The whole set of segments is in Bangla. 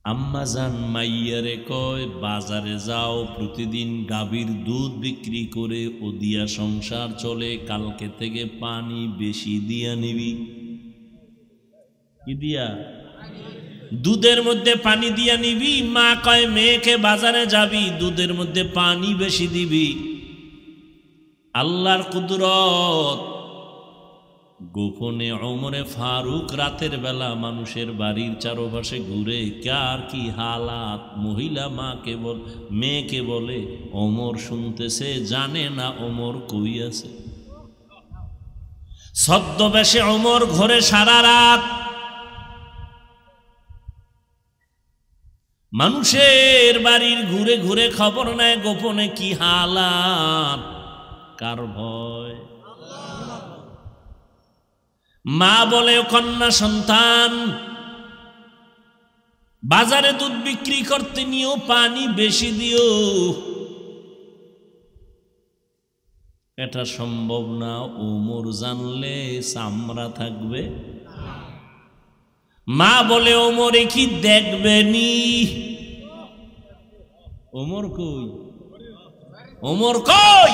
আম্মা জান মাইয়ারে কয় বাজারে যাও, প্রতিদিন গাভীর দুধ বিক্রি করে ও দিয়া সংসার চলে, কালকে থেকে পানি বেশি দিয়া নিবি। কি দিয়া? দুধের মধ্যে পানি দিয়া নিবি। মা কয় মেয়েকে বাজারে যাবি, দুধের মধ্যে পানি বেশি দিবি। আল্লাহর কুদরত, গোপনে ওমরে ফারুক রাতের বেলা মানুষের বাড়ির চারপাশে ঘুরে কার কি হালাত, মহিলা মাকে বল মেয়েকে বলে, ওমর শুনতেছে, জানে না ওমর কই আছে। ছদ্মবেশে ওমর ঘরে সারা রাত, মানুষের বাড়ির ঘুরে ঘুরে খবর নেয় গোপনে কি হালাত। কার ভয়? মা বলে, কন্যা সন্তান বাজারে দুধ বিক্রি করতে নিও, পানি বেশি দিও। এটা সম্ভব না, ওমর জানলে চামড়া থাকবে। মা বলে, ওমরে কি দেখবেনি? ওমর কই? ওমর কই?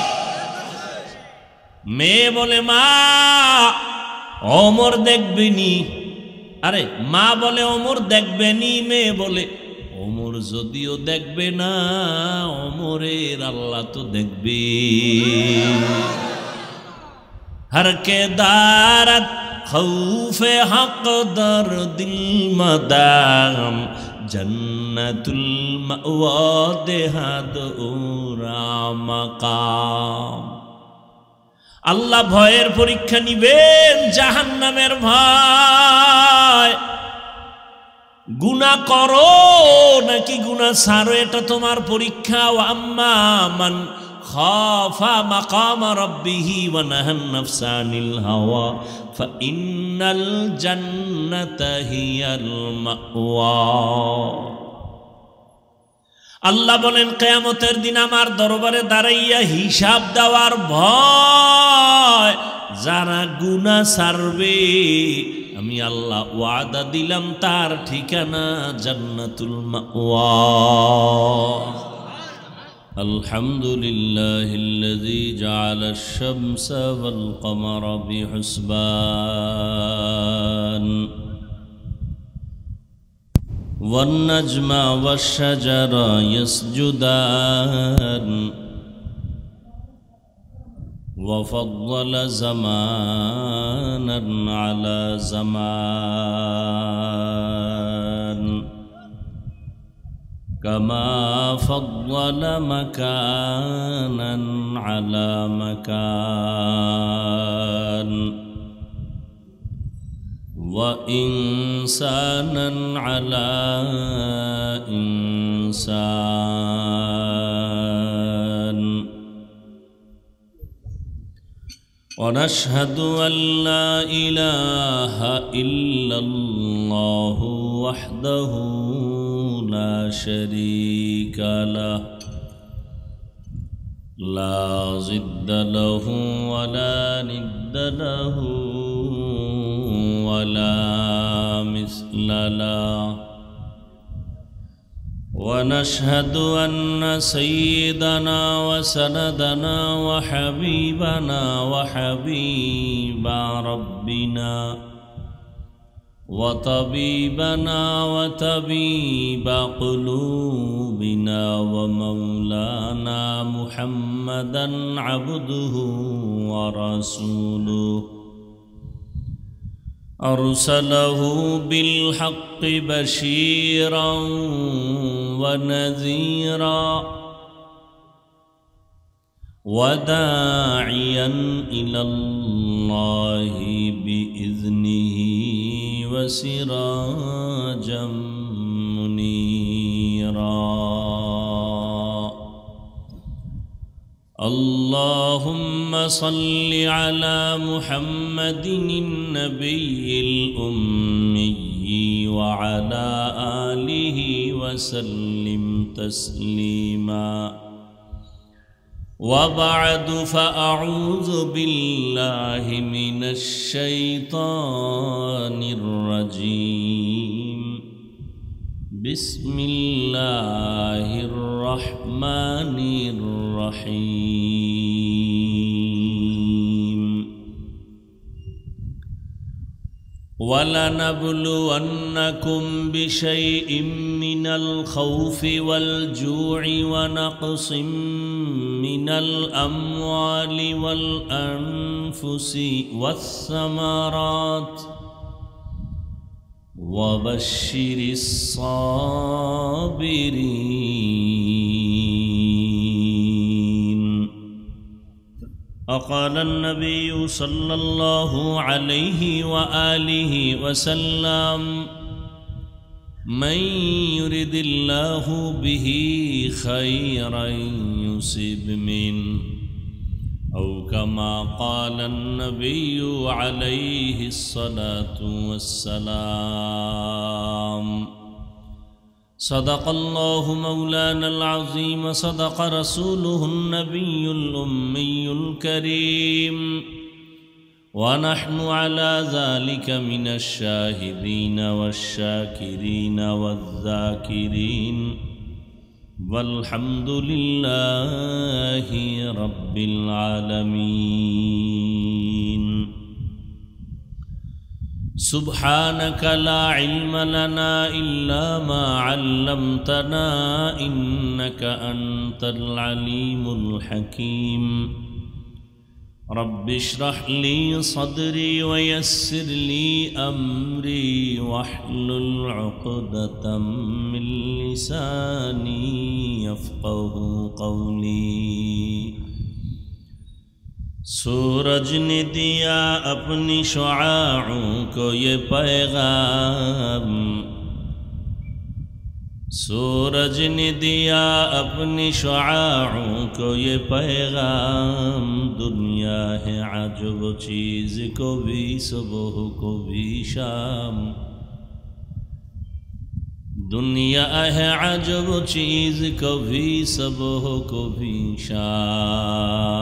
মেয়ে বলে, মা ওমর দেখবেনি। আরে মা বলে ওমর দেখবেনি, মেয়ে বলে ওমর যদিও দেখবে না, ওমরের আল্লাহ তো দেখবে। হর কে দারত খৌফে হক দর দিল মদাম, জন্নতুল মাওয়া দেহাদ ওরা মাকাম। আল্লাহ ভয়ের পরীক্ষা নিবেন, জাহান্নামের ভয়। গুনাহ করো নাকি গুনাহ ছাড়ো, এটা তোমার পরীক্ষা। আম্মা মান খাফা মাকাম রাব্বিহি ওয়া নাহান নাফসা আনিল হাওয়া ফাইন্নাল জান্নাতা হিয়াল মাওয়া। আল্লাহ বলেন, কিয়ামতের দিন আমার দরবারে দাঁড়াইয়া হিসাব দেওয়ার ভয়। যারা গুনাহ ছাড়বে আমি আল্লাহ ওয়াদা দিলাম তার ঠিকানা জান্নাতুল মাওয়া। আলহামদুলিল্লাহিল্লাযী জাআলাশ শামসা ওয়াল কমারা বিহুসবান والنجم والشجر يسجدان وفضل زمانا على زمان كما فضل مكانا على مكان وإنسانا على إنسان ونشهد أن لا إله إلا الله وحده لا شريك له لا ضد له ولا ند له ولا مثل له ونشهد أن سيدنا وسندنا وحبيبنا وحبيب ربنا وطبيبنا وطبيب قلوبنا ومولانا محمدا عبده ورسوله أرسله بالحق بشيرا ونذيرا وداعيا إلى الله بإذنه وسراجا منيرا اللهم صل على محمد النبي الأمي وعلى آله وسلم تسليما وبعد فأعوذ بالله من الشيطان الرجيم বিসমিল্লাহির রহমানির রহিম ওয়ালানাবলুওয়ান্নাকুম বিশাইইম মিনাল খাউফি ওয়াল জু'i ওয়া নাকসিম মিনাল আমওয়ালি ওয়াল আনফুসি ওয়াস সামারাত وبشر الصابرين. وقال النبي صلى الله عليه وآله وسلم من يرد الله به خيرا يصب منه أو كما قال النبي عليه الصلاة والسلام. صدق الله مولانا العظيم صدق رسوله النبي الأمي الكريم ونحن على ذلك من الشاهدين والشاكرين والذاكرين والحمد لله رب العالمين. سبحانك لا علم لنا إلا ما علمتنا إنك أنت العليم الحكيم. رب اشرح لي صدري ويسر لي أمري واحلل عقدة من لساني يفقه قولي. सूरज ने दिया अपनी शुआओं को ये पैगाम, सूरज ने दिया अपनी शुआओं को ये पैगाम. दुनिया है अजब चीज़ को भी सुबह को भी शाम, दुनिया है अजब चीज़ को भी सुबह को भी शाम.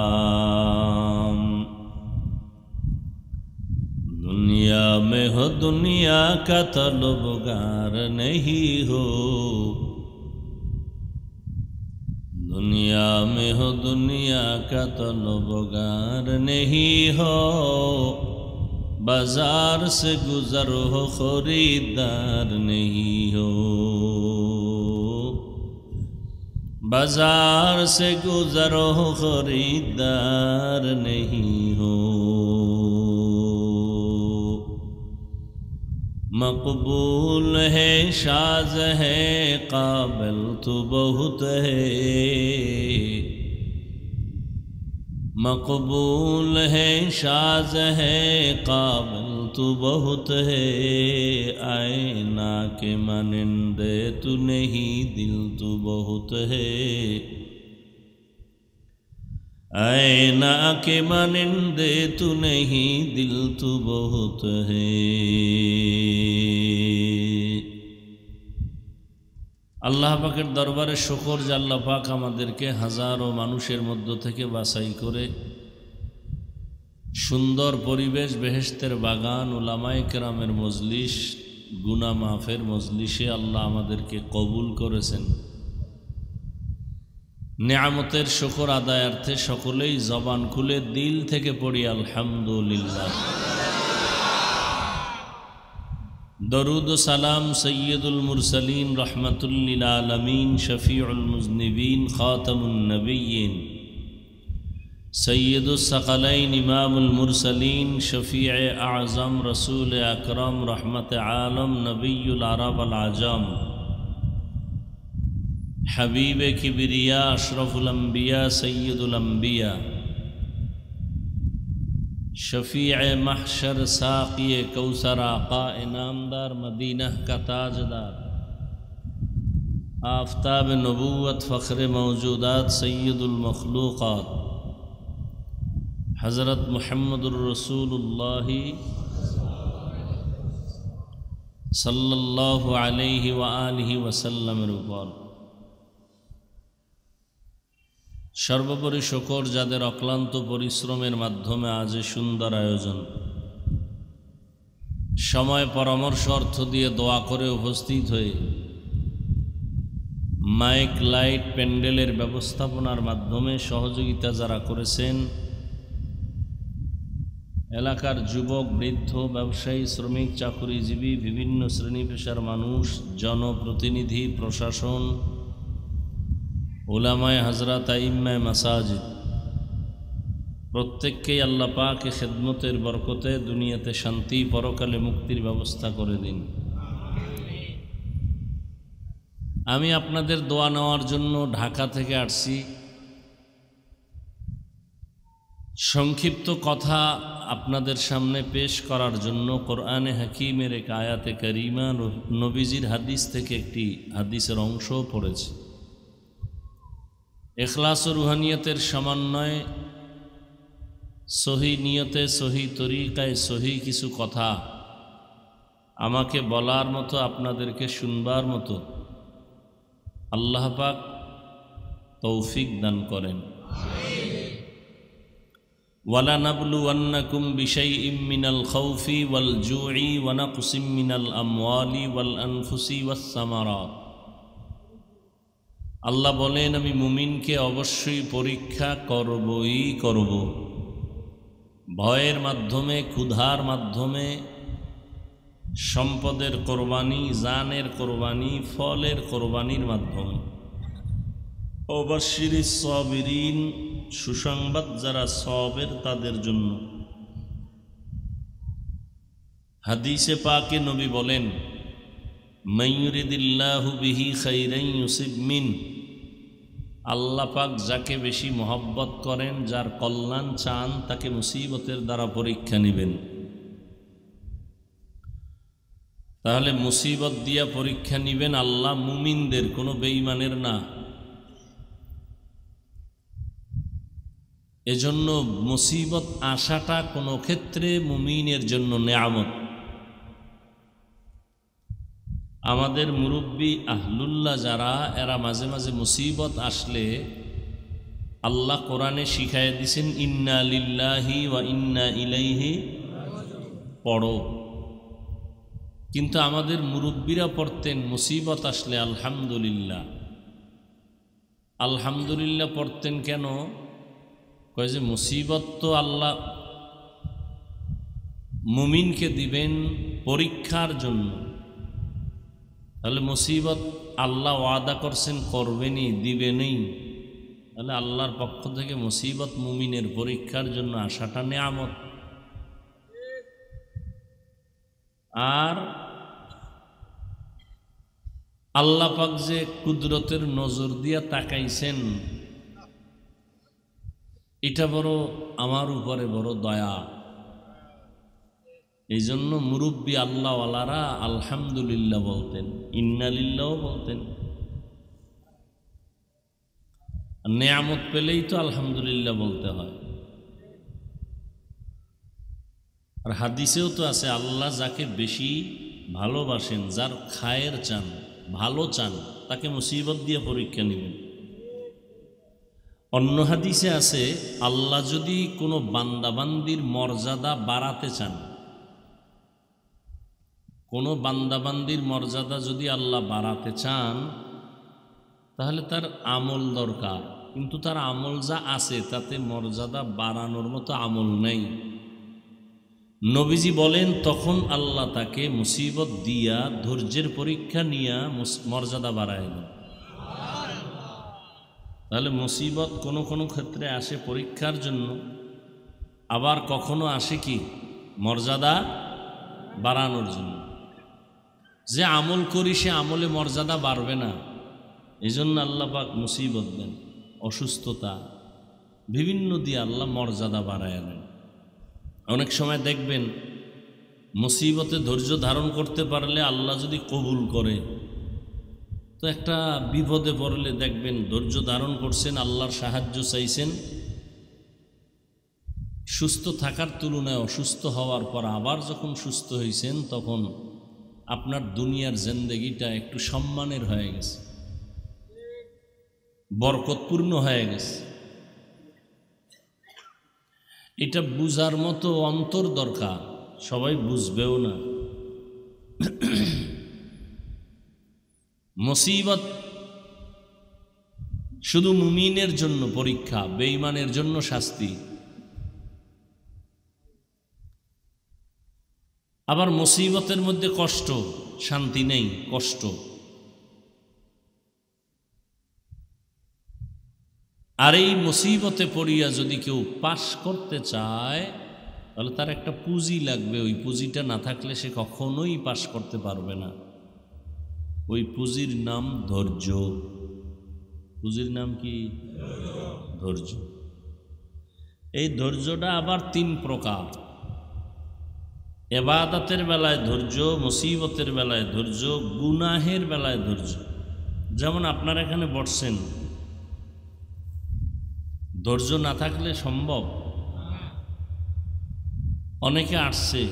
दुनिया में हो दुनिया का तलबगार नहीं हो, दुनिया में हो दुनिया का तलबगार नहीं हो. बाजार से गुजर हो खरीदार नहीं हो, बाजार से गुजर हो खरीदार नहीं हो. मकबूल है शाज़ है काबिल तो बहुत है, मकबूल है शाज़ है काबिल तो बहुत है. आईना के मानिंदे तू नहीं दिल तो बहुत है, आईना के मानिंदे तू नहीं दिल तो बहुत है. আল্লাহ পাকের দরবারে শুকর যে আল্লাহ পাক আমাদেরকে হাজারো মানুষের মধ্য থেকে বাছাই করে সুন্দর পরিবেশ, বেহেশতের বাগান, উলামায়ে কেরামের মজলিস, গুনাহ মাফের মজলিসে আল্লাহ আমাদেরকে কবুল করেছেন. নেয়ামতের শুকর আদায়ার্থে সকলেই জবান খুলে দিল থেকে পড়ি আলহামদুলিল্লাহ. दरूद सलाम सय्यदुल मुरसलीन रहमतुल लिल आलमीन शफीउल मुज़निबीन खातमुन नबिय्यीन सय्यदुस सकलैन इमामुल मुरसलीन शफीअ आज़म रसूल अकरम रहमत आलम नबियुल अरब अल आजम हबीब किबरिया अशरफुल अंबिया सय्यदुल अंबिया शफीअ महशर साक़ी कौसर आका इनामदार मदीना का ताजदार आफ़ताब नबूवत फ़ख्र मौजूदात सय्यदुल मखलूक़ात हज़रत मुहम्मदुर रसूलुल्लाह सल्लल्लाहु अलैहि व आलिहि वसल्लमेर उपর সর্বোপরি শুকর যাদের অক্লান্ত পরিশ্রমের মাধ্যমে আজ সুন্দর আয়োজন, সময় পরামর্শ অর্থ দিয়ে দোয়া করে উপস্থিত হয়ে মাইক লাইট প্যান্ডেলের ব্যবস্থাপনার মাধ্যমে সহযোগিতা যারা করেছেন, এলাকার যুবক, বৃদ্ধ, ব্যবসায়ী, শ্রমিক, চাকুরিজীবী, বিভিন্ন শ্রেণী পেশার মানুষ, জনপ্রতিনিধি, প্রশাসন, উলামায়ে হাজরাত, আইম্মায়ে মাসাজিদ, প্রত্যেককেই আল্লাহ পাক খেদমতের বরকতে দুনিয়াতে শান্তি, পরকালে মুক্তির ব্যবস্থা করে দিন। আমি আপনাদের দোয়া নেওয়ার জন্য ঢাকা থেকে আসছি। সংক্ষিপ্ত কথা আপনাদের সামনে পেশ করার জন্য কোরআনে হাকিমের এক আয়াতে কারিমা, নবীজির হাদিস থেকে একটি হাদিসের অংশ পড়েছে। ইখলাস ও রুহানিয়তের সমন্বয়ে সহি নিয়তে, সহি তরিকায়, সহি কিছু কথা আমাকে বলার মতো, আপনাদেরকে শুনবার মতো আল্লাহ পাক তৌফিক দান করেন। ওয়ালা নাবলুওয়ান্নাকুম বিশাইইম মিনাল খাউফি ওয়াল জুই ওয়া নাকসিম মিনাল আমওয়ালি ওয়াল আনফুসি ওয়াস সামারাত। আল্লাহ বলেন, আমি মুমিনকে অবশ্যই পরীক্ষা করবই করব। ভয়ের মাধ্যমে, ক্ষুধার মাধ্যমে, সম্পদের কোরবানি, জানের কোরবানি, ফলের কোরবানির মাধ্যমে। অবাশিরিস সাবিরিন, সুসংবাদ যারা সবের তাদের জন্য। হাদিসে পাকে নবী বলেন, মাইয়ুরিদিল্লাহু বিহি খাইরান ইউসিব মিন। আল্লাহ পাক যাকে বেশি মহব্বত করেন, যার কল্যাণ চান, তাকে মুসিবতের দ্বারা পরীক্ষা নেবেন। তাহলে মুসিবত দিয়া পরীক্ষা নেবেন আল্লাহ মুমিনদের, কোনো বেঈমানের না। এজন্য মুসিবত আসাটা কোনো ক্ষেত্রে মুমিনের জন্য নেয়ামত। আমাদের মুরব্বী আহলুল্লাহ যারা, এরা মাঝে মাঝে মুসিবত আসলে আল্লাহ কোরআনে শিখাইয়া দিছেন, ইন্না লিল্লাহি ওয়া ইন্না ইলাইহি পড়ো। কিন্তু আমাদের মুরব্বীরা পড়তেন মুসিবত আসলে আলহামদুলিল্লাহ। আলহামদুলিল্লাহ পড়তেন কেন? কয় যে মুসিবত তো আল্লাহ মুমিনকে দিবেন পরীক্ষার জন্য। তাহলে মুসিবত আল্লাহ ওয়াদা করছেন করবেনই, দিবেনই। তাহলে আল্লাহর পক্ষ থেকে মুসিবত মুমিনের পরীক্ষার জন্য আসাটা নেয়ামত। আর আল্লাহ পাক যে কুদরতের নজর দিয়া তাকাইছেন, এটা বড় আমার উপরে বড় দয়া। এই জন্য মুরব্বী আল্লাহওয়ালারা আলহামদুলিল্লাহ বলতেন, ইন্নালিল্লাহ বলতেন। নেয়ামত পেলেই তো আলহামদুলিল্লাহ বলতে হয়। আর হাদিসেও তো আছে, আল্লাহ যাকে বেশি ভালোবাসেন, যার খায়ের চান, ভালো চান, তাকে মুসিবত দিয়ে পরীক্ষা নেবেন। অন্য হাদিসে আছে, আল্লাহ যদি কোনো বান্দাবান্দির মর্যাদা বাড়াতে চান, কোনো বান্দাবান্দির মর্যাদা যদি আল্লাহ বাড়াতে চান, তাহলে তার আমল দরকার। কিন্তু তার আমল যা আছে তাতে মর্যাদা বাড়ানোর মতো আমল নেই। নবীজি বলেন, তখন আল্লাহ তাকে মুসিবত দিয়া, ধৈর্যের পরীক্ষা নিয়া মর্যাদা বাড়ায় দেন। তাহলে মুসিবত কোনো কোনো ক্ষেত্রে আসে পরীক্ষার জন্য, আবার কখনো আসে কি মর্যাদা বাড়ানোর জন্য। যে আমল করি সে আমলে মর্যাদা বাড়বে না, এই জন্য আল্লাহ পাক মুসিবত দেন। অসুস্থতা, বিভিন্ন দিয়ে আল্লাহ মর্যাদা বাড়ায় নেন। অনেক সময় দেখবেন মুসিবতে ধৈর্য ধারণ করতে পারলে আল্লাহ যদি কবুল করে, তো একটা বিপদে পড়লে দেখবেন ধৈর্য ধারণ করছেন, আল্লাহর সাহায্য চাইছেন, সুস্থ থাকার তুলনায় অসুস্থ হওয়ার পর আবার যখন সুস্থ হয়েছেন, তখন আপনার দুনিয়ার জিন্দেগিটা একটু সম্মানের হয়ে গেছে, বরকতপূর্ণ হয়ে গেছে। এটা বুঝার মতো অন্তর দরকার, সবাই বুঝবেও না। মুসিবত শুধু মুমিনের জন্য পরীক্ষা, বেঈমানের জন্য শাস্তি। আবার মুসিবতের মধ্যে কষ্ট, শান্তি নেই, কষ্ট। আর এই মুসিবতে পড়িয়া যদি কেউ পাশ করতে চায় তাহলে তার একটা পুঁজি লাগবে। ওই পুঁজিটা না থাকলে সে কখনোই পাশ করতে পারবে না। ওই পুঁজির নাম ধৈর্য। পুঁজির নাম কি? ধৈর্য। এই ধৈর্যটা আবার 3 প্রকার। ইবাদতের বেলায় ধৈর্য, মুসিবতের বেলায় ধৈর্য, গুনাহের বেলায় ধৈর্য। যেমন আপনারা এখানে বসছেন, ধৈর্য না থাকলে সম্ভব? অনেকে আসছে,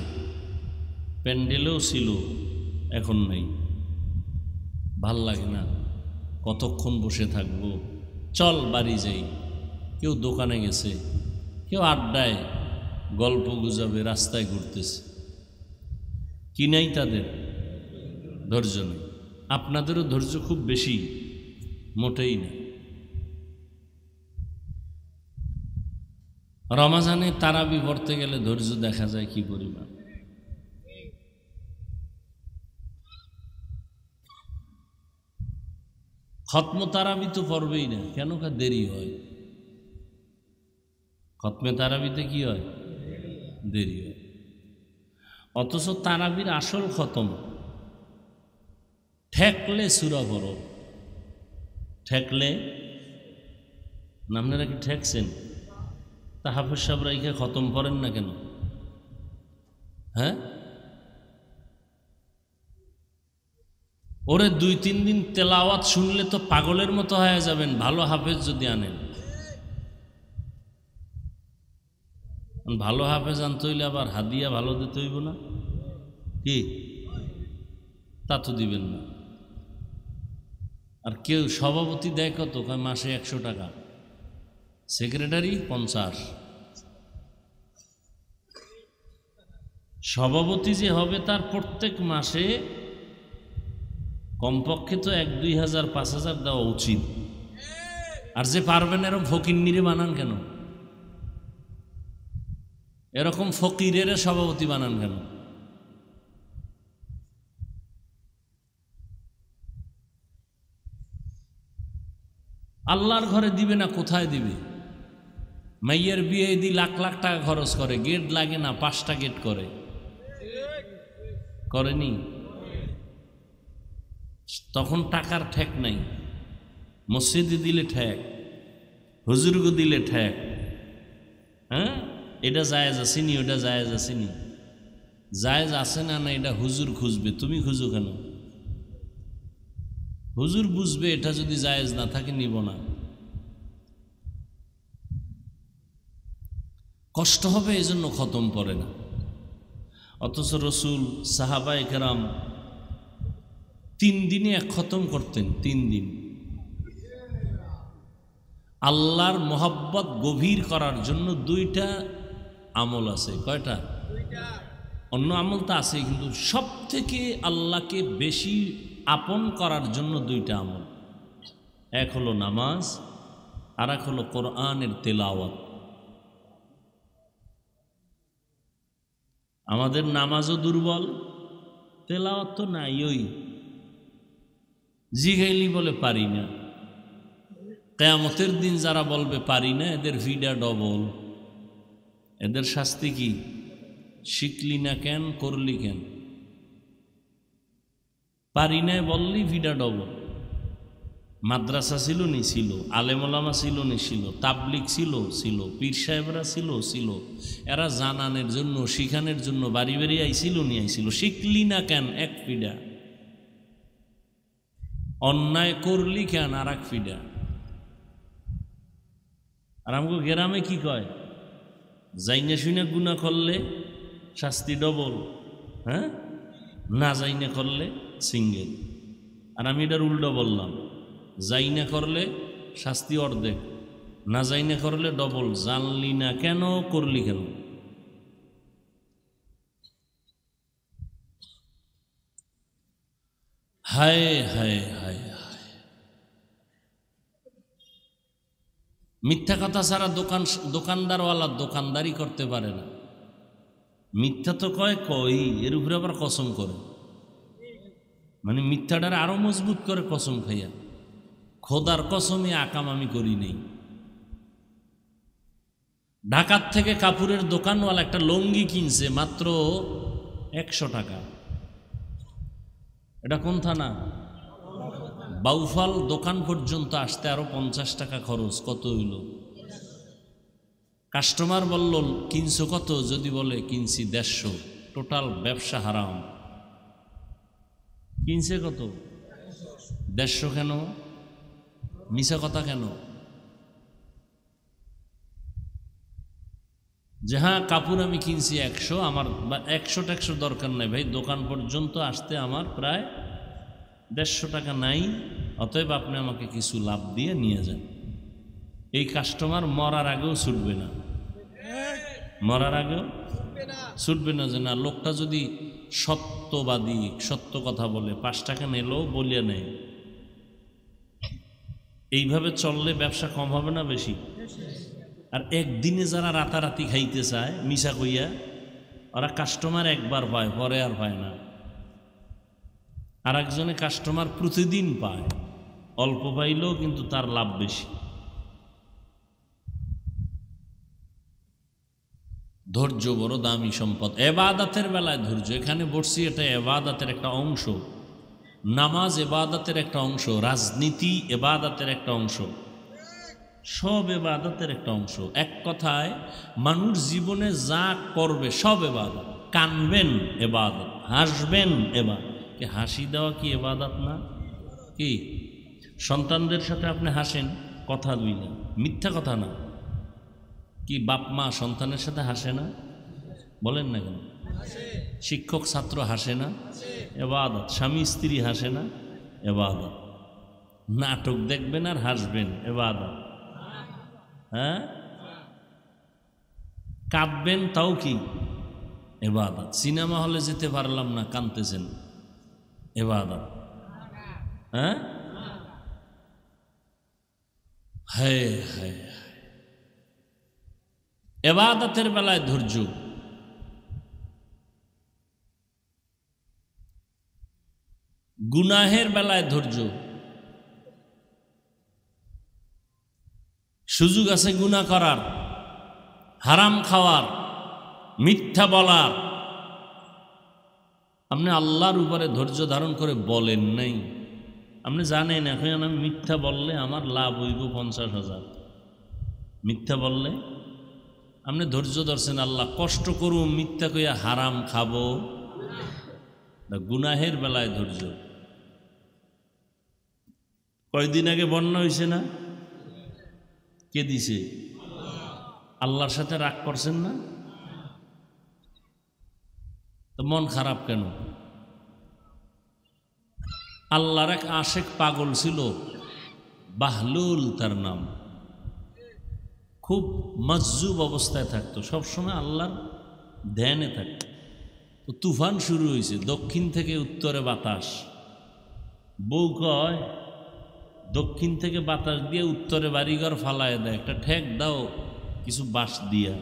প্যান্ডেলেও ছিল, এখন নেই, ভাল লাগে না, কতক্ষণ বসে থাকবো, চল বাড়ি যাই। কেউ দোকানে গেছে, কেউ আড্ডায় গল্প গুজবে রাস্তায় ঘুরতেছে। কি নাই তাদের? ধৈর্য নেই। আপনাদেরও ধৈর্য খুব বেশি? মোটেই না। রমাজানে তারাবি পড়তে গেলে ধৈর্য দেখা যায় কি পরিমাণ। খতমে তারাবি তো পড়বেই না, কেন? দেরি হয়। খতমে তারাবিতে কি হয়? দেরি হয়। অথচ তারাবির আসল খতম ঠেকলে সূরা পড়ো। ঠেকলে, আপনারা কি ঠেকছেন? তা হাফেজ সাহেবরা একে খতম করেন না কেন? হ্যাঁ, ওরে 2-3 দিন তেলাওয়াত শুনলে তো পাগলের মতো হয়ে যাবেন, ভালো হাফেজ যদি আনেন। ভালো হাফেজ আনতে হইলে আবার হাদিয়া ভালো দিতে হইব না কি? তা তো দিবেন না। আর কেউ সভাপতি দেয় কত? মাসে 100 টাকা, সেক্রেটারি 50। সভাপতি যে হবে তার প্রত্যেক মাসে কমপক্ষে তো 1-2 হাজার 5 হাজার দেওয়া উচিত। আর যে পারবেন এরকম ফকিন্নিরে বানান কেন? এরকম ফকিরের সভাপতি বানান কেন? আল্লাহর ঘরে দিবে না, কোথায় দিবে? মাইয়ের বিয়ে দি লাখ লাখ টাকা খরচ করে, গেট লাগে না, 5টা গেট করে। করেনি? তখন টাকার ঠেক নাই। মসজিদে দিলে ঠেক, হুজুরকে দিলে ঠেক। হ্যাঁ, এটা জায়েজ আসেনি, ওটা জায়েজ আসেনি। জায়েজ আছে না না, এটা হুজুর খুঁজবে, তুমি খুঁজো কেন? হুজুর বুঝবে এটা যদি জায়েজ না থাকে নিব না। কষ্ট হবে, এই জন্য খতম পড়ে না। অথচ রসুল, সাহাবায়ে কেরাম 3 দিনে 1 খতম করতেন। 3 দিন। আল্লাহর মোহাব্বত গভীর করার জন্য 2টা আমল আছে। কয়টা? অন্য আমল তো আছে, কিন্তু সব থেকে আল্লাহকে বেশি আপন করার জন্য 2টা আমল। এক হলো নামাজ, আর এক হলো কোরআনের তেলাওয়াত। আমাদের নামাজও দুর্বল, তেলাওয়াত তো নাই। ওই জিগাইলি বলে পারি না। কিয়ামতের দিন যারা বলবে পারি না, এদের ভিডা ডবল। এদের শাস্তি কি? শিখলি না কেন, করলি কেন? পারি না বললি ভিডা ডবল। মাদ্রাসা ছিল নি? ছিল। আলেমোলামা ছিল নি? ছিল। তাবলিগ ছিল? ছিল। পীর সাহেবরা ছিল? ছিল। এরা জানানের জন্য, শিখানোর জন্য বাড়ি বাড়ি আইছিল নি? আইছিল। শিখলি না কেন? এক ফিডা। অন্যায় করলি কেন? আর এক ফিডা। আর আমাকে গ্রামে কি কয়? যাইনা শুনে গুনাহ করলে শাস্তি ডবল, হ্যাঁ, না যাইনা করলে সিঙ্গেল। আর আমি এটার উল্টো বললাম, যাইনা করলে শাস্তি অর্ধেক, না যাইনা করলে ডবল। জানলি না কেন, করলি কেন? হায় হায় হায় হায়। মিথ্যা কথা ছাড়া দোকানদারওয়ালা দোকানদারি করতে পারে না। মিথ্যা তো কই এর উপরে আবার কসম করে, মানে মিথ্যাটার আরো মজবুত করে কসম খাইয়া। খোদার কসমে আকাম আমি করি নেই। ঢাকার থেকে কাপড়ের দোকানওয়ালা একটা লুঙ্গি কিনছে মাত্র 100 টাকা। এটা কোন থানা? বাউফাল। দোকান পর্যন্ত আসতে আরো 50 টাকা খরচ। কত হইল? কাস্টমার বলল কিনছো কত? যদি বলে কিনছি 150, টোটাল ব্যবসা হারাম। কিনছে কত? 150। কেন? মিছা কথা কেন? যে হ্যাঁ কাপড় আমি কিনছি 100, আমার 100 দরকার নাই ভাই, দোকান পর্যন্ত আসতে আমার প্রায় 150 টাকা নাই, অতএব আপনি আমাকে কিছু লাভ দিয়ে নিয়ে যান। এই কাস্টমার মরার আগেও ছুটবে না, মরার আগেও ছুটবে না। যে না, লোকটা যদি সত্যবাদী, সত্য কথা বলে, 5 টাকা নিলেও বলিয়া নেয়। এইভাবে চললে ব্যবসা কম হবে না বেশি? আর একদিনে যারা রাতারাতি খাইতে চায় মিশা কইয়া, ওরা কাস্টমার একবার পায়, পরে আর পায় না। আর একজনে কাস্টমার প্রতিদিন পায়, অল্প পাইলেও কিন্তু তার লাভ বেশি। ধৈর্য বড় দামি সম্পদ। এবাদতের বেলায় ধৈর্য। এখানে বসছি, এটা এবাদতের একটা অংশ। নামাজ এবাদতের একটা অংশ, রাজনীতি এবাদতের একটা অংশ, সব এবাদতের একটা অংশ। এক কথায় মানুষ জীবনে যা করবে সব এবাদত। কানবেন এবাদত, হাসবেন এবাদত। কি হাসি দেওয়া কি এবাদত না? কি সন্তানদের সাথে আপনি হাসেন, কথা দুই না, মিথ্যা কথা না। কি বাপ মা সন্তানের সাথে হাসে না? বলেন না কেন? শিক্ষক ছাত্র হাসে না? এবাদত। স্বামী স্ত্রী হাসে না? এবাদত। নাটক দেখবেন আর হাসবেন, এবাদত। হ্যাঁ, কাঁদবেন, তাও কি এবাদত। সিনেমা হলে যেতে পারলাম না, কাঁদতেছেন, এবাদত। হ্যাঁ, হ্যাঁ হ্যাঁ। এবাদতের বেলায় ধৈর্য। গুনাহের বেলায় ধৈর্য। সুযোগ আছে গুনাহ করার, হারাম খাওয়ার, মিথ্যা বলার। আপনি আল্লাহর উপরে ধৈর্য ধারণ করে বলেন নাই। আপনি জানেন এখন আমি মিথ্যা বললে আমার লাভ হইব 50,000। মিথ্যা বললে আপনি ধৈর্য ধরছেন, আল্লাহ কষ্ট করুন, মিথ্যা কইয়া হারাম খাবো। গুনাহের বেলায় ধৈর্য। কয়দিন আগে বন্যা হয়েছে না? কে দিছে? আল্লাহর সাথে রাগ করছেন না? তো মন খারাপ কেন? আল্লাহর এক আশেক পাগল ছিল, বাহলুল তার নাম। খুব মজজুব অবস্থায় থাকতো, সবসময় আল্লাহর ধ্যানে থাকতো। তো তুফান শুরু হয়েছে, দক্ষিণ থেকে উত্তরে বাতাস। বউ কয় দক্ষিণ থেকে বাতাস দিয়ে উত্তরে বাড়িঘর ফালায় দেয়, একটা ঠেক দাও কিছু বাঁশ দিয়া।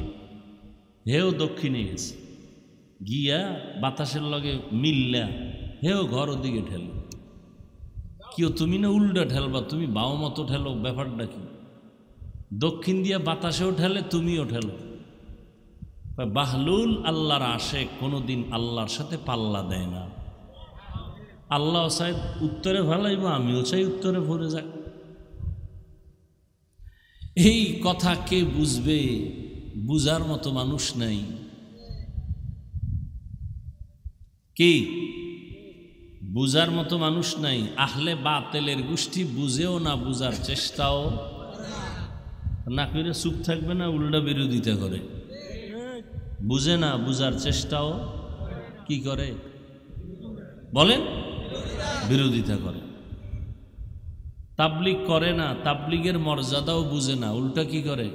হেও দক্ষিণে গেছে, গিয়া বাতাসের লগে মিললা, হেও ঘর ওদিকে ঠেল। কেউ তুমি না উল্টা ঠেলবা, তুমি বাও মতো ঠেলো, ব্যাপারটা কি? দক্ষিণ দিয়া বাতাসেও ঠেলে, তুমিও ঠেলো। বাহলুল আল্লাহর আশেক কোনোদিন আল্লাহর সাথে পাল্লা দেয় না। আল্লাহ চাই উত্তরে ভালাইব, আমিও চাই উত্তরে ভরে যাক। এই কথা কে বুঝবে? বুঝার মতো মানুষ নাই। কি বুঝার মতো মানুষ নাই? আহলে বাতেলের গোষ্ঠী বুঝেও না, বুঝার চেষ্টাও না করে চুপ থাকবে না, উল্টা বিরোধিতা করে। বুঝে না, বুঝার চেষ্টাও কি করে? বলেন, বিরোধিতা করে। তাবলিগ করে না, তাবলিগের মর্যাদাও বুঝে না, উল্টা কি করে?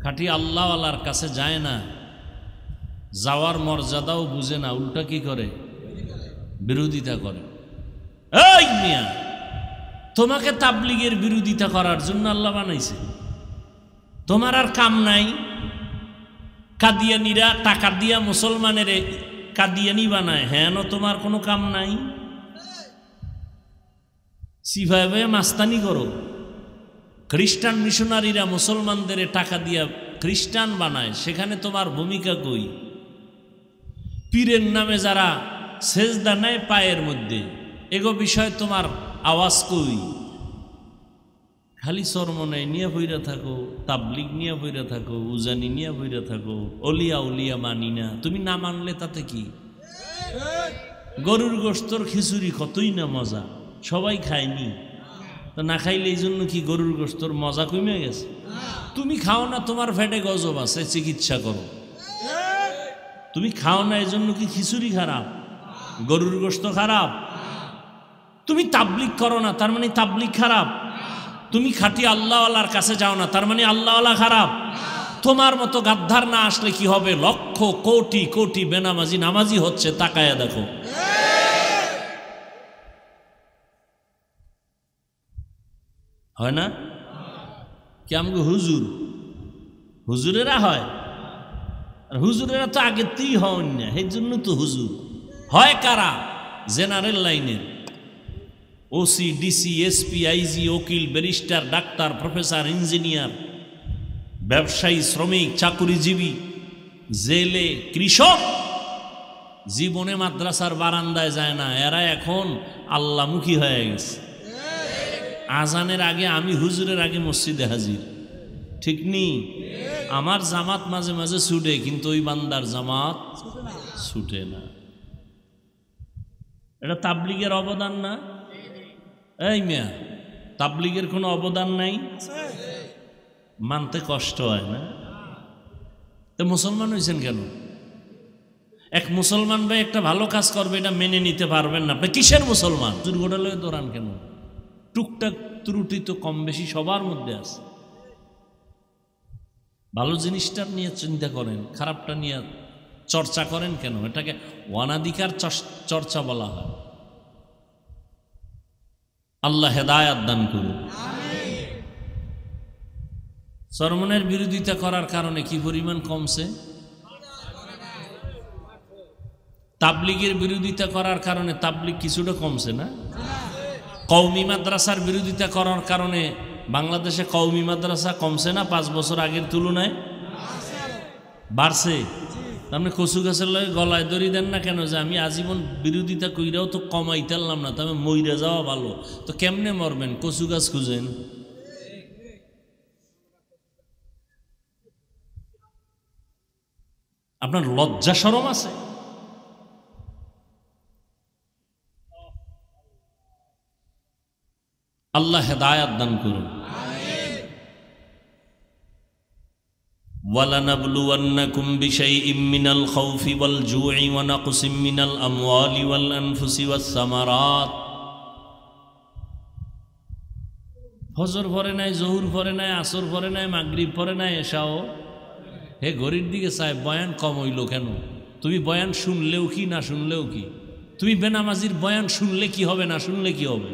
খাঁটি আল্লাহওয়ালার কাছে যায় না, যাওয়ার মর্যাদাও বুঝে না, উল্টা কি করে? বিরোধিতা করে। এই মিয়া, তোমাকে তাবলিগের বিরোধিতা করার জন্য আল্লাহ বানাইছে? তোমার আর কাম নাই। কাদিয়ানিরা টাকা দিয়া মুসলমানের কাদিয়ানি বানায়, হ্যাঁ তোমার কোনো কাম নাই। সিভাবে মাস্তানি করো। খ্রিস্টান মিশনারিরা মুসলমানদের টাকা দিয়া খ্রিস্টান বানায়, সেখানে তোমার ভূমিকা কই? পীরের নামে যারা সেজদা নেয় পায়ের মধ্যে, এগো বিষয় তোমার আওয়াজ কই? খালি চরমনাই নিয়ে বইরা থাকো, তাবলিগ নিয়ে বইরা থাকো, উজানি নিয়ে বইরা থাকো, অলিয়া উলিয়া মানি না। তুমি না মানলে তাতে কি? গরুর গোশতর খিচুড়ি কতই না মজা, সবাই খায়নি, তো না খাইলে এই জন্য কি গরুর গোশতর মজা কমে গেছে? তুমি খাও না, তোমার পেটে গজব আছে, চিকিৎসা করো। তুমি খাও না এই জন্য কি খিচুড়ি খারাপ, গরুর গোশত খারাপ? তুমি তাবলিগ করো না তার মানে তাবলিগ খারাপ? তুমি খাঁটি আল্লাহওয়ালার কাছে যাও না তার মানে আল্লাহওয়ালা খারাপ? তোমার মতো গাদ্দার না আসলে কি হবে? লক্ষ কোটি কোটি বেনামাজি নামাজি হচ্ছে, তাকায়া দেখো। হয় না? কি আমাকে হুজুর হুজুরেরা হয়? আর হুজুরেরা তো আগেতেই হন না, এই জন্য তো হুজুর হয়। কারা? জেনারেল লাইনের ওসি, ডিসি, এসপি, আইজি, উকিল, ব্যারিস্টার, ডাক্তার, প্রফেসর, ইঞ্জিনিয়ার, ব্যবসায়ী, শ্রমিক, চাকুরিজীবী, জেলে, কৃষক। জীবনে মাদ্রাসার বারান্দায় যায় না, এরা এখন আল্লাহমুখী হয়ে গেছে। আজানের আগে আমি হুজুরের আগে মসজিদে হাজির, ঠিক নি? আমার জামাত মাঝে মাঝে ছুটে, কিন্তু ওই বান্দার জামাত ছুটে না। এটা তাবলিগের অবদান না? এই মিয়া, তাবলিগের কোনো অবদান নাই? মানতে কষ্ট হয় না? তো মুসলমান হয়েছেন কেন? এক মুসলমান ভাই একটা ভালো কাজ করবে, এটা মেনে নিতে পারবেন না। আপনি কিসের মুসলমান? দুর্ঘটনায় দৌড়ান কেন? টুকটাক ত্রুটি তো কম বেশি সবার মধ্যে আছে। ভালো জিনিসটা নিয়ে চিন্তা করেন, খারাপটা নিয়ে চর্চা করেন কেন? এটাকে অনাধিকার চর্চা বলা হয়। আল্লাহ হেদায়াত দান করুন। চরমনের বিরোধিতা করার কারণে কি পরিমাণ কমছে? তাবলিগের বিরোধিতা করার কারণে তাবলিগ কিছুটা কমছে না? কওমি মাদ্রাসার বিরোধিতা করার কারণে বাংলাদেশে কওমি মাদ্রাসা কমছে না? 5 বছর আগের তুলনায় বাড়ছে। আপনি কচু গাছের লগে গলায় দড়ি দেন না কেন? যে আমি আজীবন বিরোধিতা কইরাও তো কমাইতে পারলাম না, তবে মইরা যাওয়া ভালো। তো কেমনে মরবেন? কচু গাছ খুঁজেন। আপনার লজ্জা শরম আছে? আল্লাহ হেদায়াত দান করুন। وَلَنَبْلُوَنَّكُمْ بِشَيْءٍ مِّنَ الْخَوْفِ وَالْجُوعِ وَنَقْصٍ مِّنَ الْأَمْوَالِ وَالْأَنفُسِ وَالثَّمَرَاتِ। ফজর পড়ে নাই, জোহর পড়ে নাই, আসর পড়ে নাই, মাগরিব পড়ে নাই, এশাও। হে ঘড়ির দিকে চায়, বয়ান কম হইল কেন? তুমি বয়ান শুনলেও কি, না শুনলেও কি? তুমি বেনামাজির বয়ান শুনলে কি হবে, না শুনলে কি হবে?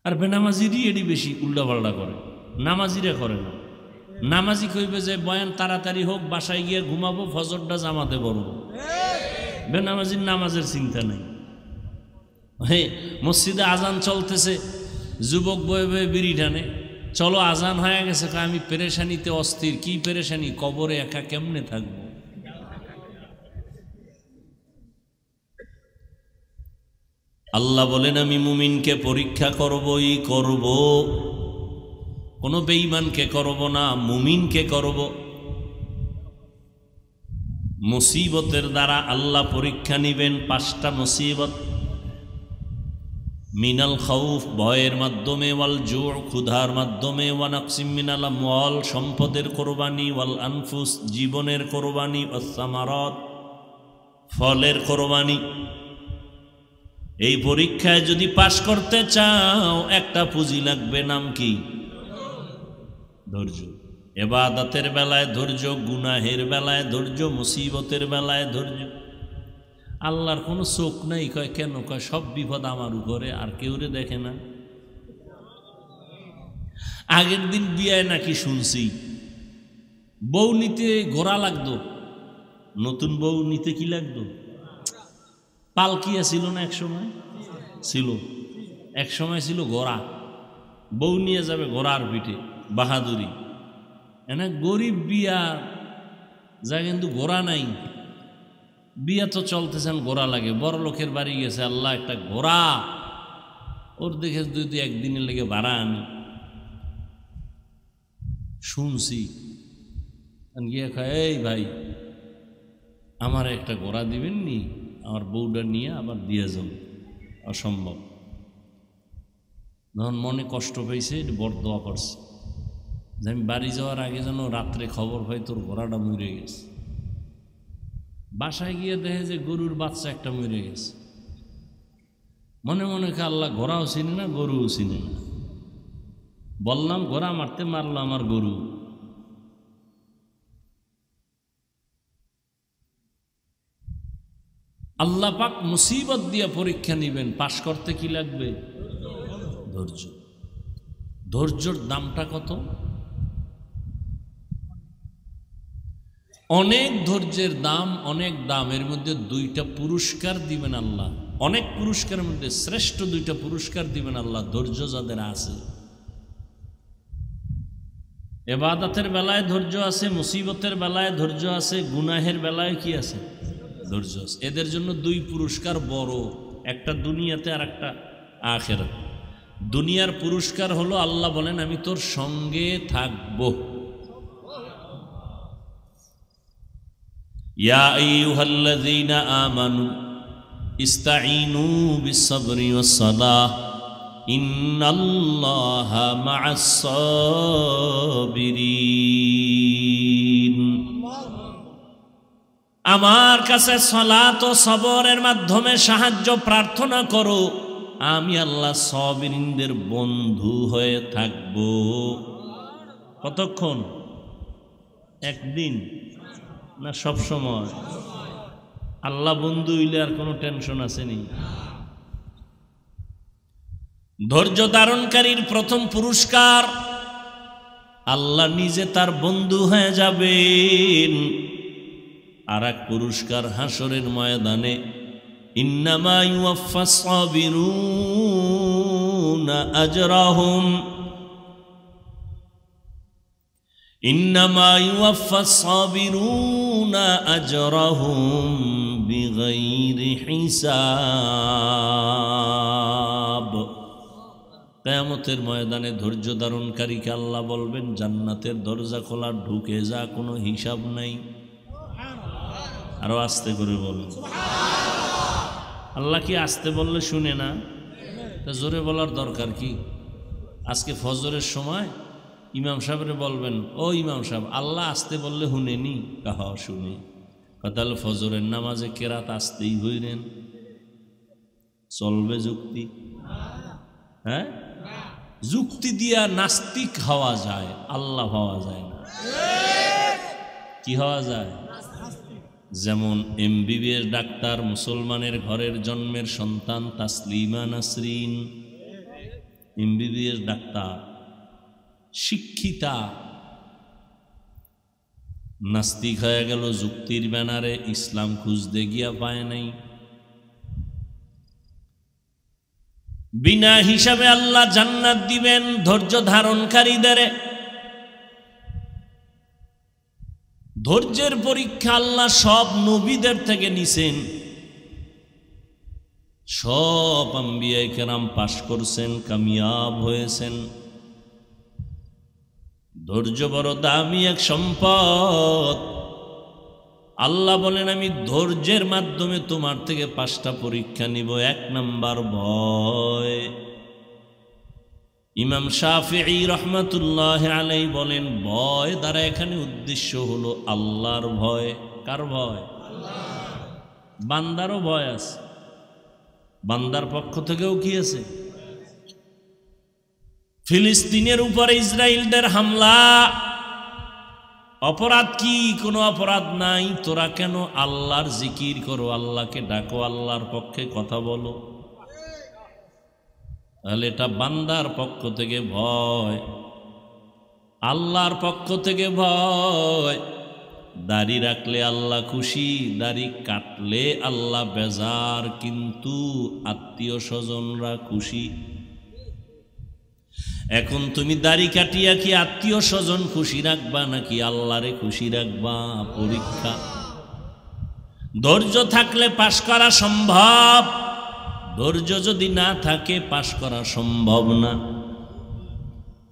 আর বেনামাজিরই এটি বেশি উল্টাপাল্টা করে, নামাজিরা করে না। নামাজি কইবে যে বয়ান তাড়াতাড়ি হোক, বাসায় গিয়ে ঘুমাবো, ফজরটা জামাতে পড়বো। বেনামাজির নামাজের চিন্তা নেই। হ্যাঁ, মসজিদে আজান চলতেছে, যুবক বয়ে বয়ে বিড়ি টানে, চলো আজান হয়ে গেছে, আমি পেরেশানিতে অস্থির। কি পেরেশানি? কবরে একা কেমনে থাকবো? আল্লাহ বলেন আমি মুমিনকে পরীক্ষা করবই করব, কোনো বেঈমানকে করব না, মুমিনকে করব। মুসিবতের দ্বারা আল্লাহ পরীক্ষা নিবেন। 5টা মুসিবত। মিনাল খাউফ, ভয়ের মাধ্যমে, ওয়াল জু', ক্ষুধার মাধ্যমে, ওয়া নাকসিম মিনাল আমওয়াল, সম্পদের কোরবানি, ওয়াল আনফুস, জীবনের কোরবানি, ওয়াস সামারাত, ফলের কোরবানি। এই পরীক্ষায় যদি পাশ করতে চাও, একটা পুঁজি লাগবে, নাম কি? ধৈর্য। ইবাদতের বেলায় ধৈর্য, গুনাহের বেলায় ধৈর্য, মুসিবতের বেলায় ধৈর্য। আল্লাহর কোনো চোখ নাই, কয় কেন? কয় সব বিপদ আমার উপরে, আর কেউ রে দেখে না। আগের দিন বিয়ায় নাকি শুনছি বউ নিতে ঘোড়া লাগতো, নতুন বউ নিতে কি লাগতো? পালকিয়া ছিল না এক সময়? ছিল, এক সময় ছিল ঘোড়া, বউ নিয়ে যাবে ঘোড়ার পিঠে, বাহাদুরি। এনে গরিব বিয়া যা, কিন্তু ঘোড়া নাই, বিয়া তো চলতেছেন, ঘোড়া লাগে। বড় লোকের বাড়ি গেছে, আল্লাহ একটা ঘোড়া, ওর দেখে যদি একদিনের লেগে ভাড়া আনি। শুনছি গিয়ে খায়, এই ভাই আমার একটা ঘোড়া দিবেন নি, আমার বউটা নিয়ে আবার দিয়ে যাব। অসম্ভব। যখন মনে কষ্ট পেয়েছে, বড় দোয়া করছে যে আমি বাড়ি যাওয়ার আগে যেন রাত্রে খবর পাই তোর ঘোড়াটা মরে গেছে। বাসায় গিয়ে দেখে যে গরুর বাচ্চা একটা মরে গেছে। মনে মনে কে আল্লাহ ঘোড়াও চিনি না, গরুও চিনি না। বললাম ঘোড়া মারতে, মারলো আমার গরু। আল্লাহ পাক মুসিবত দিয়ে পরীক্ষা নিবেন, পাশ করতে কি লাগবে? ধৈর্য। ধৈর্যর দামটা কত? অনেক ধৈর্যের দাম, অনেক দাম। এর মধ্যে দুইটা পুরস্কার দিবেন আল্লাহ, অনেক পুরস্কারের মধ্যে শ্রেষ্ঠ দুইটা পুরস্কার দিবেন আল্লাহ ধৈর্য যাদের আছে। ইবাদতের বেলায় ধৈর্য আছে, মুসিবতের বেলায় ধৈর্য আছে, গুনাহের বেলায় কি আছে? ধৈর্য আছে। এদের জন্য দুই পুরস্কার বড়, একটা দুনিয়াতে আর একটা আখিরাতে। দুনিয়ার পুরস্কার হলো আল্লাহ বলেন আমি তোর সঙ্গে থাকবো। ইয়া আইয়ুহাল্লাযীনা আমানু ইসতাঈনু বিস-সাবরি ওয়াস-সালাহ ইন্নাল্লাহা মা'আস-সাবিরিন। আমার কাছে সালাত ও সবরের মাধ্যমে সাহায্য প্রার্থনা করো, আমি আল্লাহ সাবিরিনদের বন্ধু হয়ে থাকব। কতক্ষণ? একদিন না সব সময়? আল্লাহ বন্ধু হইলে আর কোনো টেনশন আসেনি। ধৈর্য ধারণকারীর প্রথম পুরস্কার, আল্লাহ নিজে তার বন্ধু হয়ে যাবেন। আর এক পুরস্কার হাসরের ময়দানে, ইন্নামা ইউওয়াফফাস সাবিরুনা আজরাহুম, ইন্নামা ইউওয়াফফাস সাবিরুনা আজরাহুম বিগাইরি হিসাব। কিয়ামতের ময়দানে ধৈর্য ধারণকারীকে আল্লাহ বলবেন জান্নাতের দরজা খোলা, ঢুকে যা, কোনো হিসাব নাই। আরো আস্তে করে বলুন। আল্লাহ কি আস্তে বললে শুনে না? তা জোরে বলার দরকার কি? আজকে ফজরের সময় ইমাম সাহেবরে বলবেন, ও ইমাম সাহেব আল্লাহ আস্তে বললে শুনেনি? কাহা শুনে। তাহলে ফজরের নামাজে কেরাত আসতেই হইলেন, চলবে যুক্তি? হ্যাঁ, যুক্তি দিয়া নাস্তিক হওয়া যায়, আল্লাহ হওয়া যায় না। কি হওয়া যায়? যেমন এমবিবিএস ডাক্তার, মুসলমানের ঘরের জন্মের সন্তান তাসলিমা নাসরিন, এমবিবিএস ডাক্তার, শিক্ষিতা, নাস্তিক হয়ে গেল যুক্তির ব্যানারে, ইসলাম খুঁজতে গিয়া পায় নাই। বিনা হিসাবে আল্লাহ জান্নাত দিবেন ধৈর্য ধারণকারীদের। ধৈর্যের পরীক্ষা আল্লাহ সব নবীদের থেকে নিছেন, সব আম্বিয়া কেরাম পাশ করছেন, কামিয়াব হয়েছেন। ধৈর্য বড় দামি এক সম্পদ। আল্লাহ বলেন আমি ধৈর্যের মাধ্যমে তোমার থেকে 5টা পরীক্ষা নিব। 1 নাম্বার ভয়। ইমাম শাফিঈ রহমাতুল্লাহ আলাইহি বলেন ভয় দ্বারা এখানে উদ্দেশ্য হলো আল্লাহর ভয়। কার ভয়? বান্দারও ভয় আছে, বান্দার পক্ষ থেকেও কি আছে? ফিলিস্তিনের উপরে ইসরায়েলদের হামলা, অপরাধ কি? কোনো অপরাধ নাই। তোরা কেন আল্লাহর জিকির করো, আল্লাহকে ডাকো, আল্লাহর পক্ষে কথা বলো। তাহলে এটা বান্দার পক্ষ থেকে ভয়। আল্লাহর পক্ষ থেকে ভয়। দাড়ি রাখলে আল্লাহ খুশি, দাড়ি কাটলে আল্লাহ বেজার, কিন্তু আত্মীয় স্বজনরা খুশি। এখন তুমি দাড়ি কাটিয়া কি আত্মীয় স্বজন খুশি রাখবা নাকি আল্লাহরে খুশি রাখবা? পরীক্ষা। ধৈর্য থাকলে পাশ করা সম্ভব, ধৈর্য যদি না থাকে পাশ করা সম্ভব না।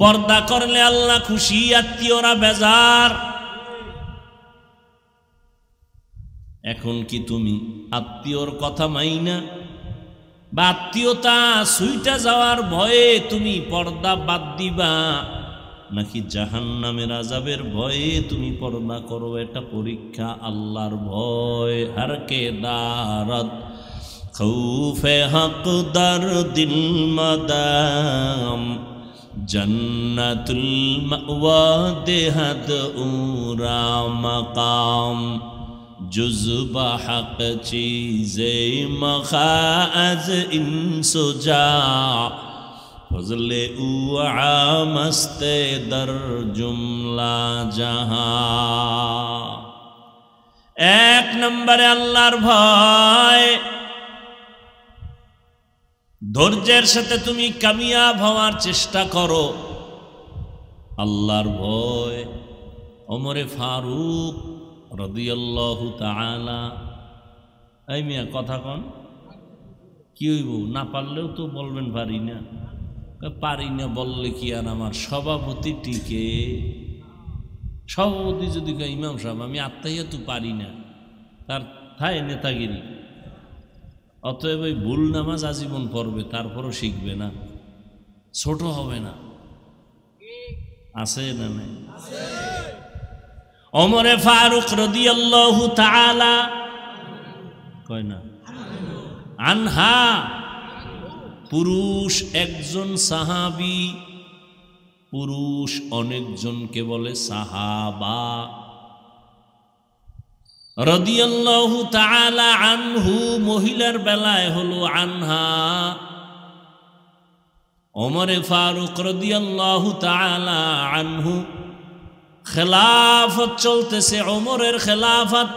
পর্দা করলে আল্লাহ খুশি, আত্মীয়রা বেজার। এখন কি তুমি আত্মীয়র কথা মাইনা বা আত্মীয়তা সুইটা যাওয়ার ভয়ে তুমি পর্দা বাদ দিবা, নাকি জাহান্নামের আযাবের ভয়ে তুমি পর্দা করো? এটা পরীক্ষা। আল্লাহর ভয় হারকে দারদ খৌফে হক দার দিল মাদাম জন্নাতুল মাওয়া দেহাদ উরা মাকাম जुज़्बा हक़ चीज़े मखाज़ इंसुजा फज़ले उआ मस्ते दर जुमला जहां। एक नंबरे अल्लाहर भय। धैर्যের সাথে তুমি কামিয়াব হওয়ার চেষ্টা করো। আল্লাহর ভয়। ওমরে ফারুক রাদিয়াল্লাহু তাআলা, এই মিয়া কথা কন, কি হইব? না পারলেও তো বলবেন পারি না। পারি না বললে কি আর আমার সভাপতি টিকে? সভাপতি যদি কয় ইমাম সাহেব আমি আত্মাইয়া তো পারি না, তার থায় নেতাগিরি। অতএব ওই ভুল নামাজ আজীবন পড়বে, তারপরও শিখবে না, ছোট হবে না। আছে না নাই? ওমরে ফারুক রাদিয়াল্লাহু তাআলা কয় না আনহা, পুরুষ একজন সাহাবী, পুরুষ অনেকজনকে বলে সাহাবা। রাদিয়াল্লাহু তাআলা আনহু, মহিলার বেলায় হলো আনহা। ওমরে ফারুক রাদিয়াল্লাহু তাআলা আনহু, খেলাফত চলতেছে, ওমরের খেলাফত,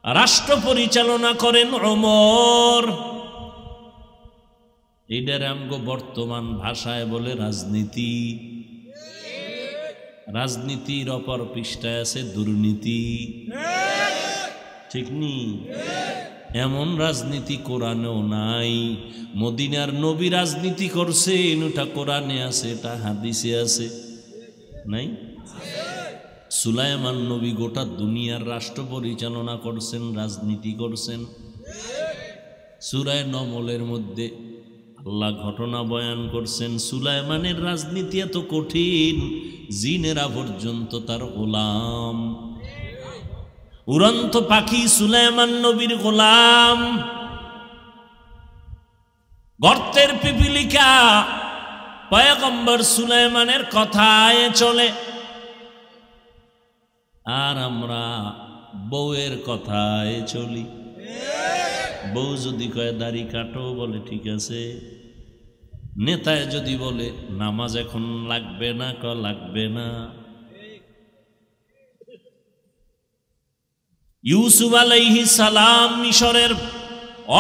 রাষ্ট্র পরিচালনা করেন ওমর। এইটার আমগো বর্তমান ভাষায় বলে রাজনীতি। রাজনীতির অপর পৃষ্ঠায় আছে দুর্নীতি, ঠিক নি? এমন রাজনীতি কোরআনেও নাই। মদিনার নবী রাজনীতি করছেন, ওটা কোরআনে আছে, এটা হাদিসে আছে, নাই? সুলাইমান নবী গোটা দুনিয়ার রাষ্ট্র পরিচালনা করছেন, রাজনীতি করছেন। সূরা নমলের মধ্যে আল্লাহ ঘটনা বয়ান করছেন, সুলাইমানের রাজনীতি এত কঠিন, জিনেরা পর্যন্ত তার গোলাম। উড়ন্ত পাখি সুলাইমান নবীর গোলাম। গর্তের পিপিলিকা পয়গম্বর সুলাইমানের কথায় চলে, আর আমরা বউয়ের কথায় চলি। বউ যদি কয় দাড়ি কাটো, বলে ঠিক আছে। নেতায় যদি বলে নামাজ এখন লাগবে না, লাগবে না। ইউসুফ আলাইহিস সালাম মিশরের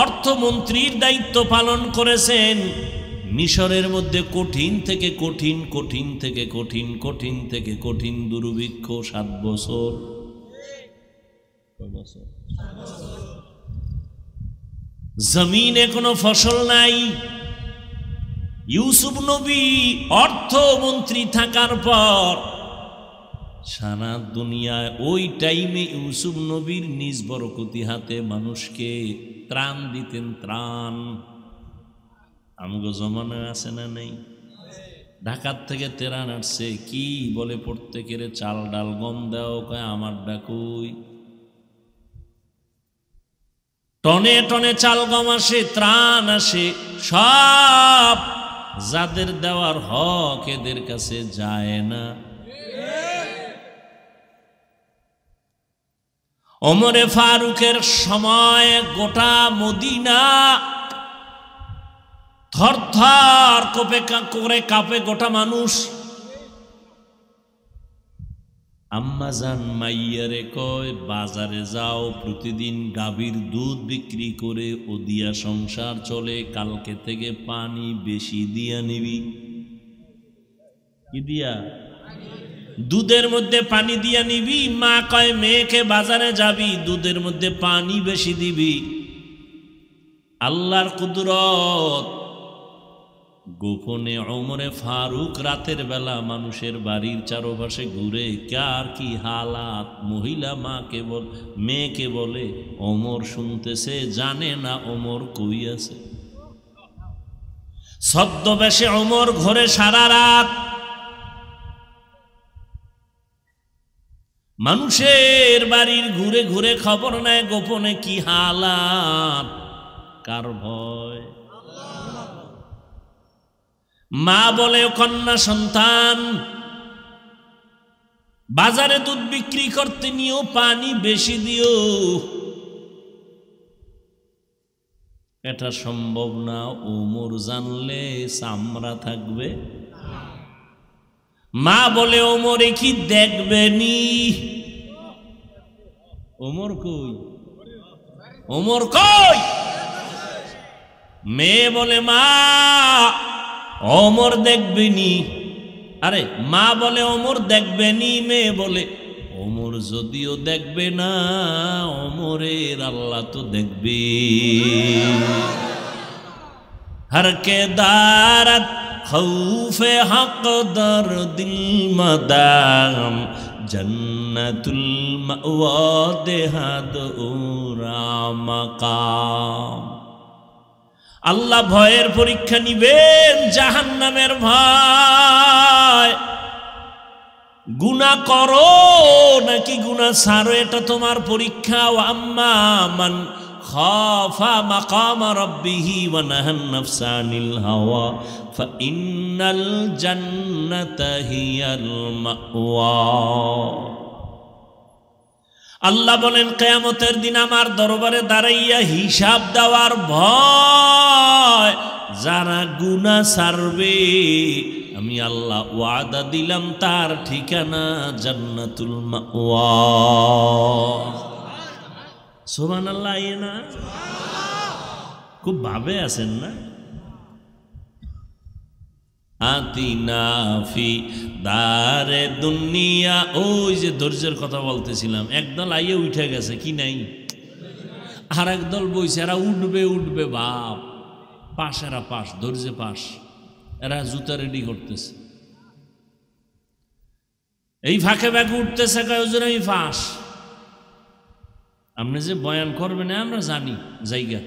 অর্থমন্ত্রীর দায়িত্ব পালন করেছেন। মিশরের মধ্যে কঠিন থেকে কঠিন, কঠিন থেকে কঠিন, কঠিন থেকে কঠিন দুর্ভিক্ষ 7 বছর। জমিনে কোনো ফসল নাই। ইউসুফ নবী অর্থমন্ত্রী থাকার পর সারা দুনিয়ায় ওই টাইমে ইউসুফ নবীর নিজ বরকতি হাতে মানুষকে ত্রাণ দিতেন। ত্রাণ আমগো জমানায় আছে না নেই? ঢাকার থেকে তেরান আসছে, কি বলে প্রত্যেকের চাল ডাল গম দাও, কয় আমার ডাকুই। টনে টনে চাল গম আসে, ত্রাণ আসে, সব যাদের দেওয়ার হক এদের কাছে যায় না। ওমরে ফারুকের সময় গোটা মদিনা থরথর করে কাঁপে গোটা মানুষ। আম্মাজান মাইয়ারে কয় বাজারে যাও, প্রতিদিন গাভীর দুধ বিক্রি করে ও দিয়া সংসার চলে, কালকে থেকে পানি বেশি দিয়া নিবি। কি দিয়া? দুধের মধ্যে পানি দিয়া নিবি। মা কয় মেয়েকে বাজারে যাবি, দুধের মধ্যে পানি বেশি দিবি। আল্লাহর কুদরত। গোপনে ওমরে ফারুক রাতের বেলা মানুষের বাড়ির চারপাশে ঘুরে কার কি হালাত, মহিলা মাকে বল মেয়েকে বলে, ওমর শুনতেছে, জানে না ওমর কই আছে। ছদ্মবেশে ওমর ঘরে সারা রাত, মানুষের বাড়ির ঘুরে ঘুরে খবর নেয় গোপনে কি হালাত। কার ভয়? মা বলে, কন্যা সন্তান বাজারে দুধ বিক্রি করতে নিও, পানি বেশি দিও। এটা সম্ভব না, ওমর জানলে চামড়া থাকবে। মা বলে, ওমরে কি দেখবেনি? ওমর কই? ওমর কই? মেয়ে বলে, মা ওমর দেখবেনি। আরে মা বলে ওমর দেখবেনি, মেয়ে বলে ওমর যদিও দেখবে না, ওমরের আল্লাহ তো দেখবে। হর কে দারত খৌফে হক দর দিল মদাম, জন্নতুল মাওয়া দেহাদ উরা মাকাম। আল্লাহ ভয়ের পরীক্ষা নিবেন, জাহান্নামের ভয়। গুনাহ করো নাকি গুনাহ ছাড়ো, এটা তোমার পরীক্ষা। আম্মা মান খাফা মাকাম রাব্বিহি ওয়া নাহান নাফসা আনিল হাওয়া ফাইন্নাল জান্নাতা হিয়াল মাওয়া। আল্লাহ বলেন, কিয়ামতের দিন আমার দরবারে দাঁড়াইয়া হিসাব দেওয়ার ভয়। যারা গুনাহ ছাড়বে আমি আল্লাহ ওয়াদা দিলাম তার ঠিকানা জান্নাতুল মাওয়া। সুবহানাল্লাহ। না খুব ভাবে আছেন না? আতিনা ফি দারে দুনিয়া। ওই যে ধৈর্যের কথা বলতেছিলাম, একদল আইয়ে উঠে গেছে, কি নাই? আর একদল বইছে, এরা উঠবে উঠবে বাপ। পাশ, এরা পাশ, ধৈর্যে পাশ। এরা জুতা রেডি করতেছে, এই ফাঁকে ফাঁকে উঠতেছে, আমি ফাঁস। আপনি যে বয়ান করবেন আমরা জানি, জায়গা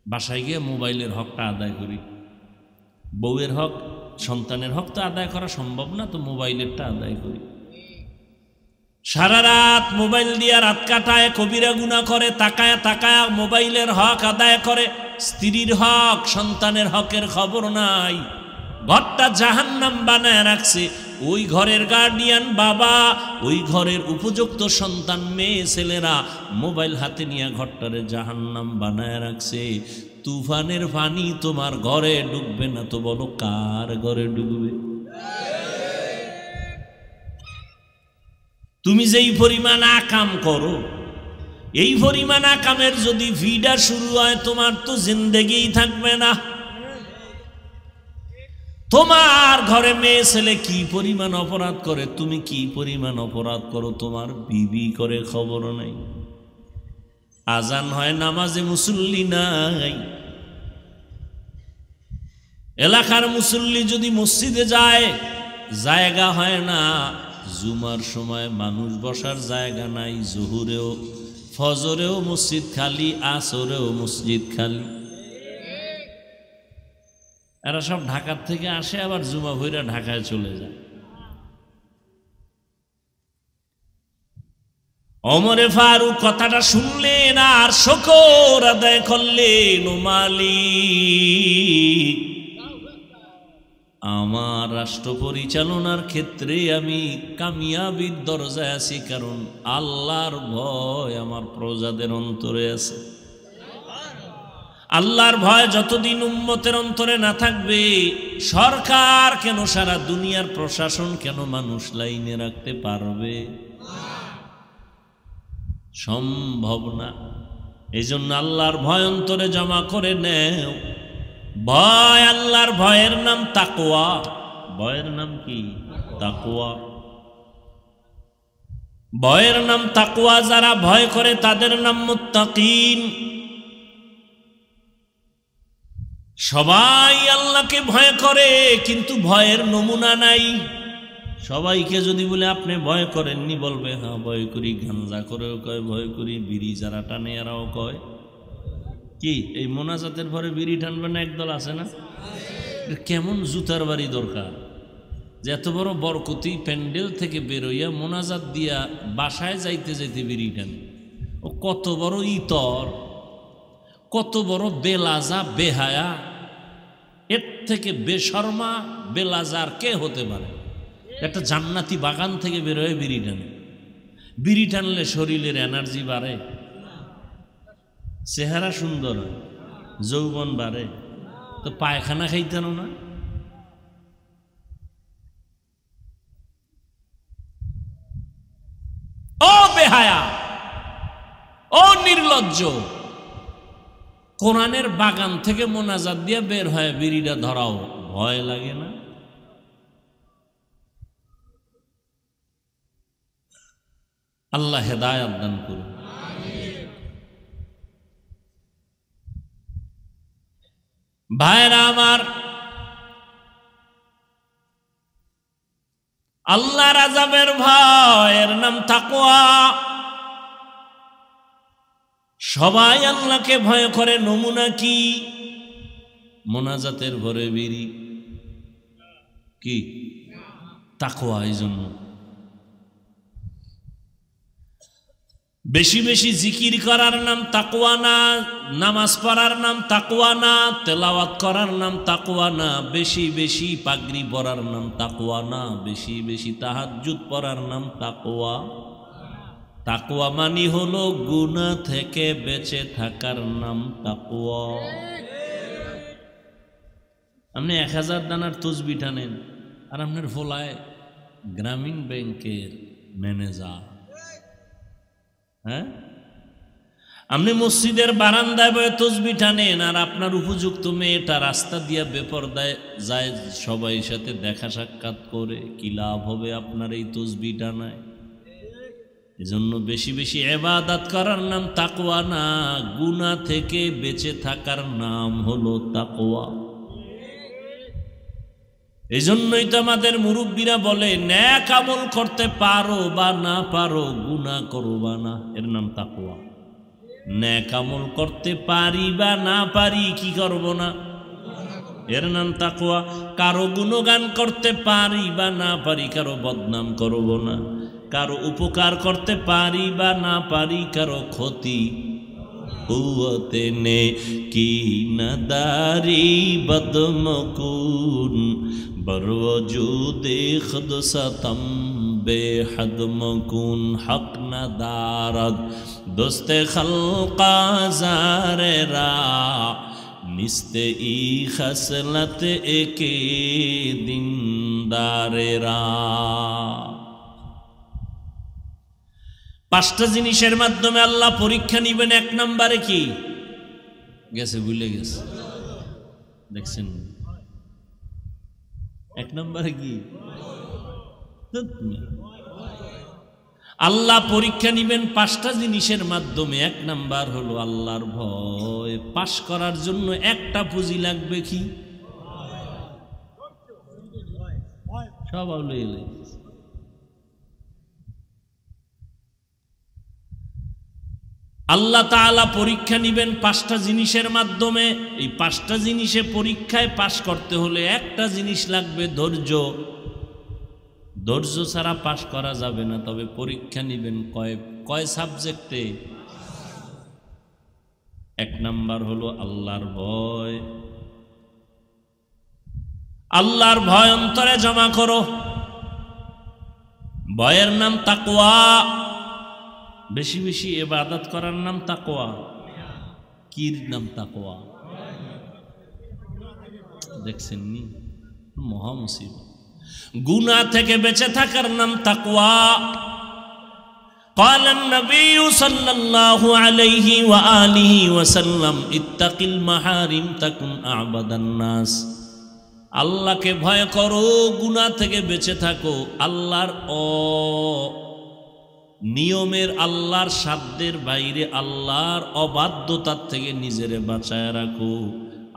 বাসায় গিয়ে মোবাইলের হকটা আদায় করি। বউয়ের হক, সন্তানের হক তো আদায় করা সম্ভব না, তো মোবাইলেরটা আদায় করি। সারা রাত মোবাইল দিয়ে রাত কাটায়, কবিরা গুনাহ করে, তাকায় তাকায় মোবাইলের হক আদায় করে। স্ত্রীর হক, সন্তানের হকের খবর নাই। ঘরটা জাহান্নাম বানায় রাখছে। ওই ঘরের গার্ডিয়ান বাবা, ওই ঘরের উপযুক্ত সন্তান মেয়ে ছেলেরা মোবাইল হাতে নিয়ে ঘরটারে জাহান্নাম বানায় রাখছে। তুফানের পানি তোমার ঘরে ডুববে না তো বলো কার ঘরে ডুববে? তুমি যেই পরিমাণ আকাম করো, এই পরিমাণ আকামের যদি ভিড়া শুরু হয়, তোমার তো জিন্দেগিই থাকবে না। তোমার ঘরে মেয়ে ছেলে কি পরিমাণ অপরাধ করে, তুমি কি পরিমাণ অপরাধ করো, তোমার বিবি করে খবর নাই। আজান হয়, নামাজে মুসল্লি নাই। এলাকার মুসল্লি যদি মসজিদে যায়, জায়গা হয় না। জুমার সময় মানুষ বসার জায়গা নাই। জোহরেও ফজরেও মসজিদ খালি, আসরেও মসজিদ খালি। এরা সব ঢাকার থেকে আসে, আবার জুমা ভইরা ঢাকায় চলে যায়। ওমরে ফারুক কথাটা শুনলেন আর শুকর আদায় করলেন। ও মালিক, আমার রাষ্ট্র পরিচালনার ক্ষেত্রে আমি কামিয়াবির দরজায় আছি, কারণ আল্লাহর ভয় আমার প্রজাদের অন্তরে আছে। আল্লাহর ভয় যতদিন উম্মতের অন্তরে না থাকবে, সরকার কেন, সারা দুনিয়ার প্রশাসন কেন মানুষ লাইনে রাখতে পারবে? সম্ভব না। এই জন্য আল্লাহর ভয় অন্তরে জমা করে নেও। ভয়, আল্লাহর ভয়ের নাম তাকওয়া। ভয়ের নাম কি? তাকওয়া। ভয়ের নাম তাকওয়া। যারা ভয় করে তাদের নাম মুত্তাকিন। সবাই আল্লাহকে ভয় করে, কিন্তু ভয়ের নমুনা নাই। সবাইকে যদি বলে আপনি ভয় করেননি, বলবে হ্যাঁ ভয় করি। গাঞ্জা করেও কয় ভয় করি, বিড়ি যারা টানে এরাও কয়। কি এই মোনাজাতের পরে বিড়ি টানবে না একদল আছে না? কেমন জুতার বাড়ি দরকার যে এত বড় বরকতি প্যান্ডেল থেকে বেরোইয়া মোনাজাত দিয়া বাসায় যাইতে যাইতে বিড়ি টানে। ও কত বড় ইতর, কত বড় বেলাজা, বেহায়া। এর থেকে বেশর্মা বেলাজার কে হতে পারে? একটা জান্নাতি বাগান থেকে বেরোয় বিড়ি টানে। বিড়ি টানলে শরীরের এনার্জি বাড়ে, চেহারা সুন্দর হয়, যৌবন বাড়ে। তো পায়খানা খাইতেন না? ও বেহায়া, ও নির্লজ্জ, কোরআনের বাগান থেকে মোনাজাত দিয়ে বের হয় বিড়িটা ধরাও, ভয় লাগে না? আল্লাহ হেদায়েত দান করুন। ভাইরা আমার, আল্লাহর আযাবের ভয়ের নাম তাকওয়া। সবাই আল্লাহকে ভয় করে, নমুনা কি? মোনাজাতের ভরে বিড়ি কি? তাকওয়া। এই জন্য বেশি বেশি জিকির করার নাম তাকওয়া না, নামাজ পড়ার নাম তাকওয়া না, তেলাওয়াত করার নাম তাকওয়া না, বেশি বেশি পাগড়ি পরার নাম তাকওয়া না, বেশি বেশি তাহাজ্জুদ পড়ার নাম তাকওয়া। তাকওয়া মানি হলো গুনাহ থেকে বেঁচে থাকার নাম তাকওয়া। আপনি 1000 দানার তসবিহ টানেন আর আপনার ফলায় গ্রামীণ ব্যাংকের ম্যানেজার। হ্যাঁ, আপনি মসজিদের বারান্দায় বসে তসবিহ টানেন আর আপনার উপযুক্ত মেয়েটা রাস্তা দিয়ে বেপরদায় যায়, সবাই সাথে দেখা সাক্ষাৎ করে। কি লাভ হবে আপনার এই তসবিহ টানায়? এজন্য বেশি বেশি ইবাদত করার নাম তাকওয়া না, গুনাহ থেকে বেঁচে থাকার নাম হলো তাকওয়া। এই জন্যই তো আমাদের মুরব্বীরা বলে, নেক আমল করতে পারো বা না পারো, গুনাহ করবা না, এর নাম তাকওয়া। নেক আমল করতে পারি বা না পারি, কি করব না, এর নাম তাকওয়া। কারো গুণগান করতে পারি বা না পারি, কারো বদনাম করব না। কারো উপকার করতে পারি বা না পারি, কারো ক্ষতি কুওয়াতে নে কি নাদারি বদমকুন বরওজুদে খুদ সতম বেহদ মকুন হক নাদারদ দোস্তে খলকা জারেরা নিস্তে ই খসলত একে দিনদারেরা। 5টা জিনিসের মাধ্যমে আল্লাহ পরীক্ষা নিবেন। 1 নম্বরে কি গেছে, ভুলে গেছে, দেখছেন? 1 নম্বরে কি? আল্লাহ পরীক্ষা নিবেন 5টা জিনিসের মাধ্যমে। 1 নাম্বার হলো আল্লাহর ভয়। পাশ করার জন্য একটা পুঁজি লাগবে, কি? সব আউলে আল্লাহ তাআলা পরীক্ষা নিবেন 5টা জিনিসের মাধ্যমে। এই 5টা জিনিসে পরীক্ষায় পাশ করতে হলে একটা জিনিস লাগবে, ধৈর্য। ধৈর্য ছাড়া পাশ করা যাবে না। তবে পরীক্ষা নিবেন কয় সাবজেক্টে? 1 নাম্বার হলো আল্লাহর ভয়। আল্লাহর ভয় অন্তরে জমা করো। ভয়ের নাম তাকওয়া। বেশি বেশি ইবাদত করার নাম তাকওয়া। কির নাম তাকওয়া। দেখছেন নি, মহা মুসিবত। গুনাহ থেকে বেঁচে থাকার নাম তাকওয়া। قال النبي صلى الله عليه وآله وسلم اتق المحارم تكن أعبد الناس। আল্লাহকে ভয় করো, গুনাহ থেকে বেঁচে থাকো, আল্লাহর নিয়মের, আল্লাহর সাধ্যের বাইরে, আল্লাহর অবাধ্যতার থেকে নিজেরে বাঁচায় রাখো,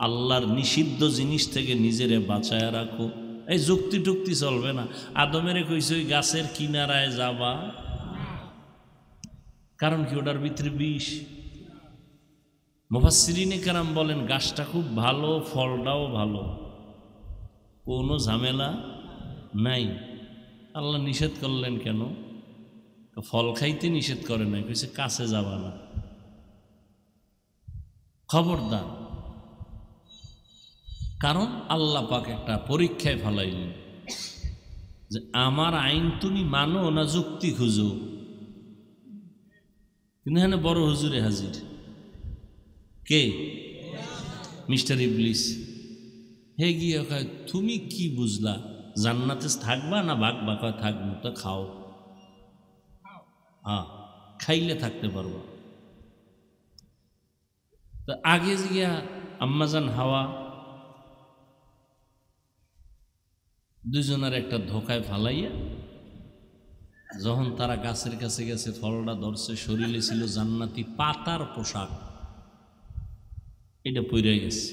আল্লাহর নিষিদ্ধ জিনিস থেকে নিজেরে বাঁচায় রাখো। এই যুক্তি টুক্তি চলবে না। আদমেরে কইছে ওই গাছের কিনারায় যাবা, কারণ কি ওটার ভিতরে বিষ। মুফাসসিরিনে কেরাম বলেন গাছটা খুব ভালো, ফলটাও ভালো, কোনো ঝামেলা নাই। আল্লাহ নিষেধ করলেন কেন? ফল খাইতে নিষেধ করে নাই, কইছে কাছে যাবা না। খবরদার, কারণ আল্লাহ পাক একটা পরীক্ষায় ফেলাইলেন যে আমার আইন তুমি মানো না যুক্তি খুঁজো। কিন্তু এখানে বড় হুজুরে হাজির, কে? মিস্টার ইবলিস। হে গিয়ে কয় তুমি কি বুঝলা, জান্নাতে থাকবা না ভাগবা? কয় থাকবো। তো খাও। হ্যাঁ, খাইলে থাকতে পারবা। তো আগে গিয়া আম্মাজান হাওয়া দুজনের একটা ধোকায় ফালাইয়া, যখন তারা গাছের কাছে গেছে, ফলটা ধরছে, শরীরে ছিল জান্নাতি পাতার পোশাক, এটা পইরে গেছে।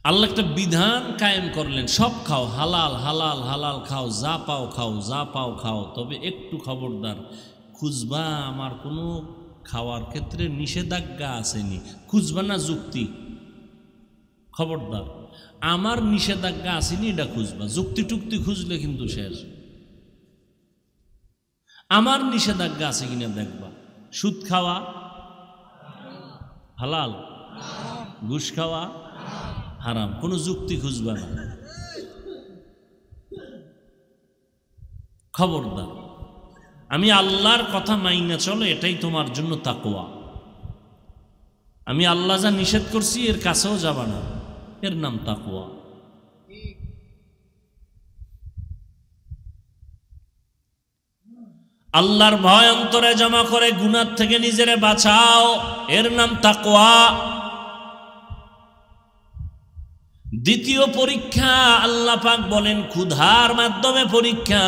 আল্লাহ একটা বিধান কায়েম করলেন, সব খাও, হালাল হালাল হালাল খাও, যা পাও খাও, যা পাও খাও, তবে একটু খবরদার খুঁজবা আমার কোনো খাওয়ার ক্ষেত্রে নিষেধাজ্ঞা আসেনি, খুঁজবা না যুক্তি। খবরদার, আমার নিষেধাজ্ঞা আসেনি এটা খুঁজবা, যুক্তি টুক্তি খুঁজলে কিন্তু শেষ। আমার নিষেধাজ্ঞা আছে কিনা দেখবা। সুদ খাওয়া হালাল, ঘুষ খাওয়া হারাম, কোনো যুক্তি খুঁজবা না। খবরদার, আমি আল্লাহর কথা মাইনা চলো, এটাই তোমার জন্য তাকওয়া। আমি আল্লাহ যা নিষেধ করছি এর কাছেও যাবা না, এর নাম তাকওয়া। আল্লাহর ভয় অন্তরে জমা করে গুনাহ থেকে নিজেরে বাঁচাও, এর নাম তাকওয়া। দ্বিতীয় পরীক্ষা আল্লাহ পাক বলেন ক্ষুধার মাধ্যমে পরীক্ষা।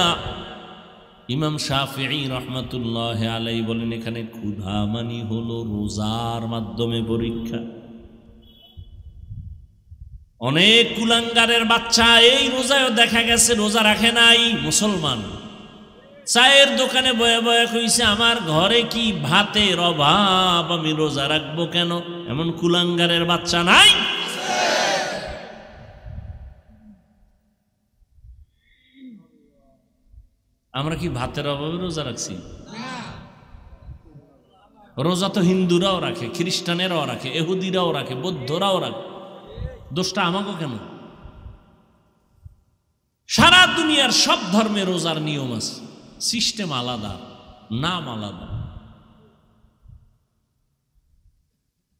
ইমাম শাফিঈ রহমাতুল্লাহ আলাইহি বলেন এখানে ক্ষুধা মানে হলো রোজার মাধ্যমে পরীক্ষা। অনেক কুলাঙ্গারের বাচ্চা এই রোজায়ও দেখা গেছে রোজা রাখে নাই, মুসলমান। চায়ের দোকানে বয়ে বয়ে কইছে আমার ঘরে কি ভাতের অভাব, আমি রোজা রাখবো কেন? এমন কুলাঙ্গারের বাচ্চা নাই? আমরা কি ভাতের অভাবে রোজা রাখছি? রোজা তো হিন্দুরাও রাখে, খ্রিস্টানেরাও রাখে, ইহুদিরাও রাখে, বৌদ্ধরাও রাখে। দোষটা আমাকে কেন? সারা দুনিয়ার সব ধর্মে রোজার নিয়ম আছে, সিস্টেম আলাদা, নাম আলাদা।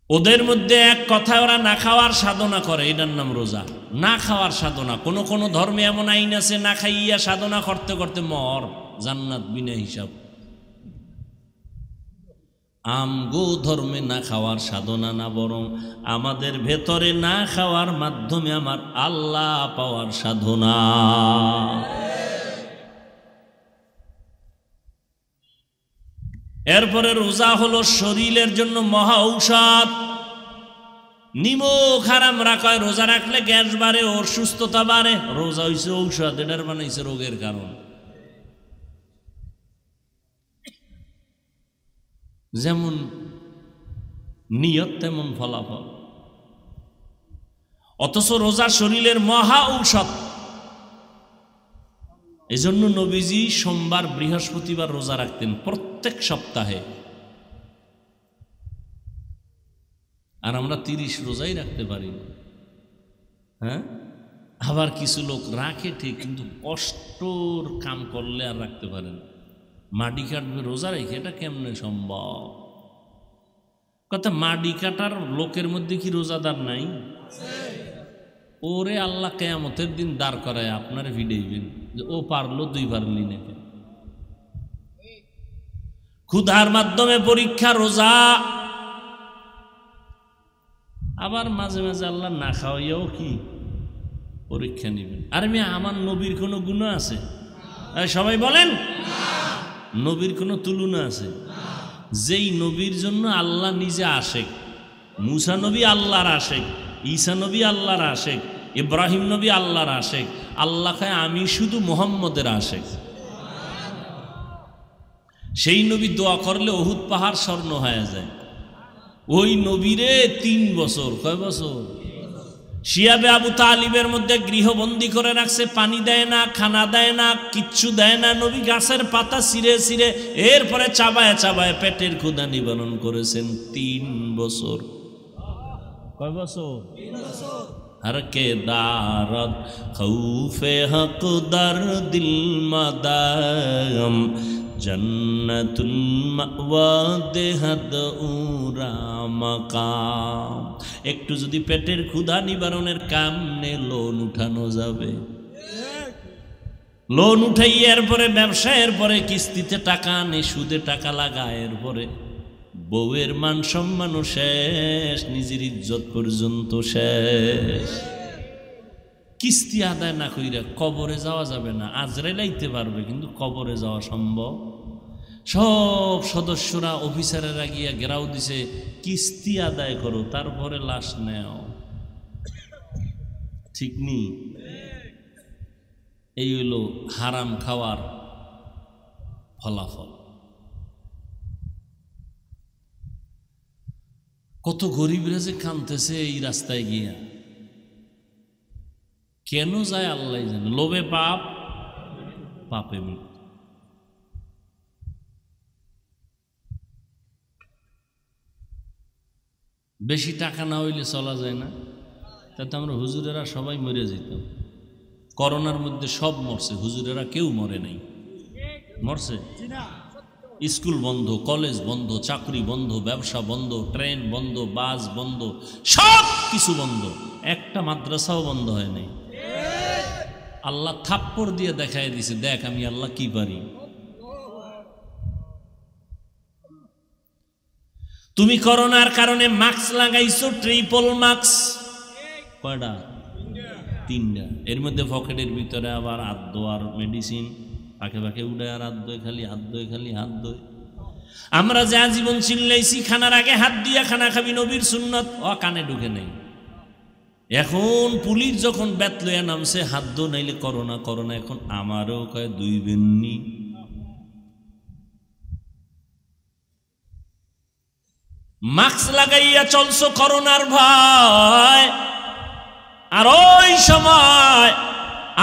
ওদের মধ্যে এক কথা, ওরা না খাওয়ার সাধনা করে, এটার নাম রোজা। না খাওয়ার সাধনা, কোন কোন ধর্মে এমন আইন আছে না খাইয়া সাধনা করতে করতে মর, জান্নাত বিনা হিসাব। আমগো ধর্মে না খাওয়ার সাধনা না, বরং আমাদের ভেতরে না খাওয়ার মাধ্যমে আমার আল্লাহ পাওয়ার সাধনা। এরপরে রোজা হলো শরীরের জন্য মহা ঔষধ। নিমক হারাম রাখায়, রোজা রাখলে গ্যাস বাড়ে, ওর সুস্থতা বাড়ে। রোজা হইছে ঔষধ, এটার বানাইছে রোগের কারণ। যেমন নিয়ত তেমন ফলাফল। অথচ রোজা শরীরের মহা ঔষধ। এজন্য নবীজি সোমবার বৃহস্পতিবার রোজা রাখতেন প্রত্যেক সপ্তাহে। আর আমরা 30 রোজাই রাখতে পারি। হ্যাঁ, আবার কিছু লোক রাখে ঠিক, কিন্তু কষ্টর কাম করলে আর রাখতে পারেন। মাটি কাটবে রোজা রেখে, এটা কেমনে সম্ভব? কথা মাটি কাটার লোকের মধ্যে কি রোজাদার নাই? ওরে আল্লাহ কিয়ামতের দিন দাঁড় করায় আপনার ভিড়াইবেন যে ও পারলো তুই পারলি না। ক্ষুধার মাধ্যমে পরীক্ষা রোজা, আবার মাঝে মাঝে আল্লাহ না খাওয়াইয়াও কি পরীক্ষা নেবেন। আর আমার নবীর কোনো গুনাহ আছে? সবাই বলেন, নবীর কোনো তুলনা আছে? যেই নবীর জন্য আল্লাহ নিজে আশেক, মুসা নবী আল্লাহর আশেক, ঈসা নবী আল্লাহর আশেক, ইব্রাহিম নবী আল্লাহর আশেক, আল্লাহ কয় আমি শুধু মুহাম্মদের আশেক। সেই নবী দোয়া করলে উহুদ পাহাড় স্বর্ণ হয়ে যায়। ওই নবীরে 3 বছর, কয় বছর শিয়াবে আবু তালিবের মধ্যে গৃহবন্দী করে রাখছে, পানি দেয় না, খানা দেয় না, কিচ্ছু দেয় না। নবী গাছের পাতা ছিঁড়ে ছিঁড়ে এরপরে চাবায় চাবায় পেটের ক্ষুধা নিবারণ করেছেন 3 বছর। কয় বছর? हर के दारद खौफे हक दर दिल मदाम जन्नतुल मावा देहद उरा मकाम। একটু যদি পেটের ক্ষুধা নিবারণের কামনে লোন উঠানো যাবে, লোন উঠাই এরপরে ব্যবসায়ের পরে কিস্তিতে টাকা আনে, সুদে টাকা লাগায়, এরপরে বউয়ের মান সম্মানও শেষ, নিজের ইজ্জত পর্যন্ত শেষ। কিস্তি আদায় না কইরা কবরে যাওয়া যাবে না। আজরাইল আইতে পারবে কিন্তু কবরে যাওয়া সম্ভব। সব সদস্যরা অফিসারেরা গিয়া ঘেরাও দিছে, কিস্তি আদায় করো তারপরে লাশ নেও। ঠিক নি? এই হইল হারাম খাওয়ার ফলাফল। কত গরিবরা যে কাঁদতেছে এই রাস্তায় গিয়া, কেন যায় আল্লাহ জানে। লোভে পাপ, পাপে মৃত্যু। বেশি টাকা না হইলে চলা যায় না, তাতে আমরা হুজুরেরা সবাই মরে যেতাম। করোনার মধ্যে সব মরছে, হুজুরেরা কেউ মরে নাই। মরছে? স্কুল বন্ধ, কলেজ বন্ধ, চাকরি বন্ধ, ব্যবসা বন্ধ, ট্রেন বন্ধ, বাস বন্ধ, সব কিছু বন্ধ, একটা মাদ্রাসাও বন্ধ হয় নাই। আল্লাহ থাপ্পড় দিয়ে দেখায় দিছে, দেখ আমি আল্লাহ কি পারি। তুমি করোনার কারণে মাস্ক লাগাইছো, ট্রিপল মাস্ক। কয়টা? 3টা। এর মধ্যে পকেটের ভিতরে আবার হাত ধোয়ার মেডিসিন, পাখে পাখে উঠে আর হাত ধোয়, খালি হাত ধোয়, খালি হাত ধোয়। আমরা যা জীবন চিল্লাইছি খানার আগে হাত দিয়া খানা খাবি, নবীর সুন্নত, ও কানে ঢুকে নেই। এখন পুলিশ যখন বেত লইয়া নামছে, হাত ধো নাইলে করোনা, করোনা। এখন আমারও কয় 2 বেননি। মাস্ক লাগাইয়া চলছো করোনার ভয়। আর ওই সময়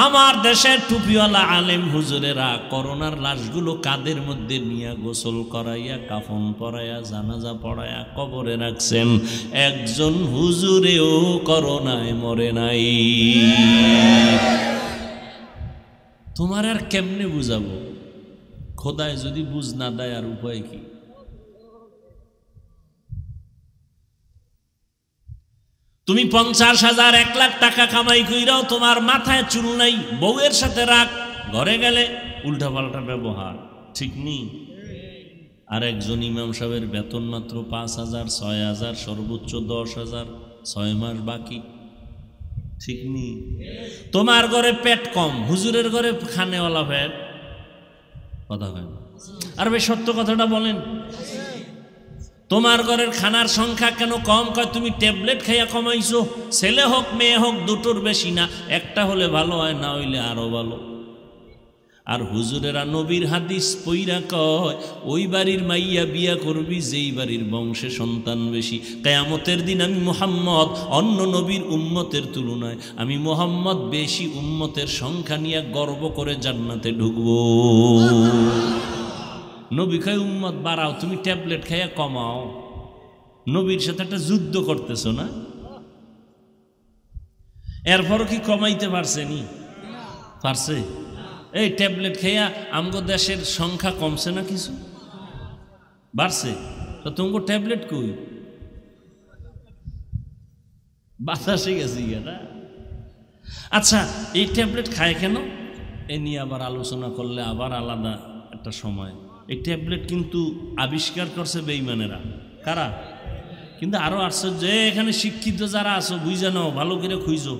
আমার দেশের টুপিওয়ালা আলেম হুজুরেরা করোনার লাশগুলো কাদের মধ্যে নিয়ে গোসল করাইয়া, কাফন পরাইয়া, জানাজা পড়াইয়া কবরে রাখছেন। একজন হুজুরেও করোনায় মরে নাই। তোমার আর কেমনে বুঝাবো? খোদায় যদি বুঝ না দেয় আর উপায় কি? তুমি 50,000 1 লাখ টাকা কামাই কইরাও তোমার মাথায় চুল নাই, বউয়ের সাথে রাগ, ঘরে গেলে উল্টাপাল্টা ব্যবহার। ঠিক নেই? আর একজন ইমাম সাহেবের বেতন মাত্র 5,000, 6,000, সর্বোচ্চ 10,000, 6 মাস বাকি। ঠিক নেই? তোমার ঘরে পেট কম, হুজুরের ঘরে খানেওয়ালা পেট। কথা হয় না? আর ভাই সত্য কথাটা বলেন, তোমার ঘরের খানার সংখ্যা কেন কম? কয় তুমি ট্যাবলেট খাইয়া কমাইছো। ছেলে হোক মেয়ে হোক দুটোর বেশি না, একটা হলে ভালো হয়, না হইলে আরো ভালো। আর হুজুরেরা নবীর হাদিস পইরা কয়, ওই বাড়ির মাইয়া বিয়া করবি যেই বাড়ির বংশে সন্তান বেশি। কিয়ামতের দিন আমি মুহাম্মদ অন্য নবীর উম্মতের তুলনায়, আমি মুহাম্মদ বেশি উম্মতের সংখ্যা নিয়ে গর্ব করে জান্নাতে ঢুকবো। নবী কয় উম্মত বাড়াও, তুমি ট্যাবলেট খাইয়া কমাও। নবীর সাথে একটা যুদ্ধ করতেছো না? এরপরও কি কমাইতে পারছেনি? পারছে? এই ট্যাবলেট খাইয়া আমগো দেশের সংখ্যা কমছে না কিছু? বাড়ছে? তো তোমাকে ট্যাবলেট কই? বাতাসে গেছি এটা। আচ্ছা, এই ট্যাবলেট খায় কেন এ নিয়ে আবার আলোচনা করলে আবার আলাদা একটা সময়। এই ট্যাবলেট কিন্তু আবিষ্কার করছে বেঈমানেরা। কারা? কিন্তু আরো আশ্চর্য, এখানে শিক্ষিত যারা আছো বুঝে নাও, ভালো করে খুঁজো,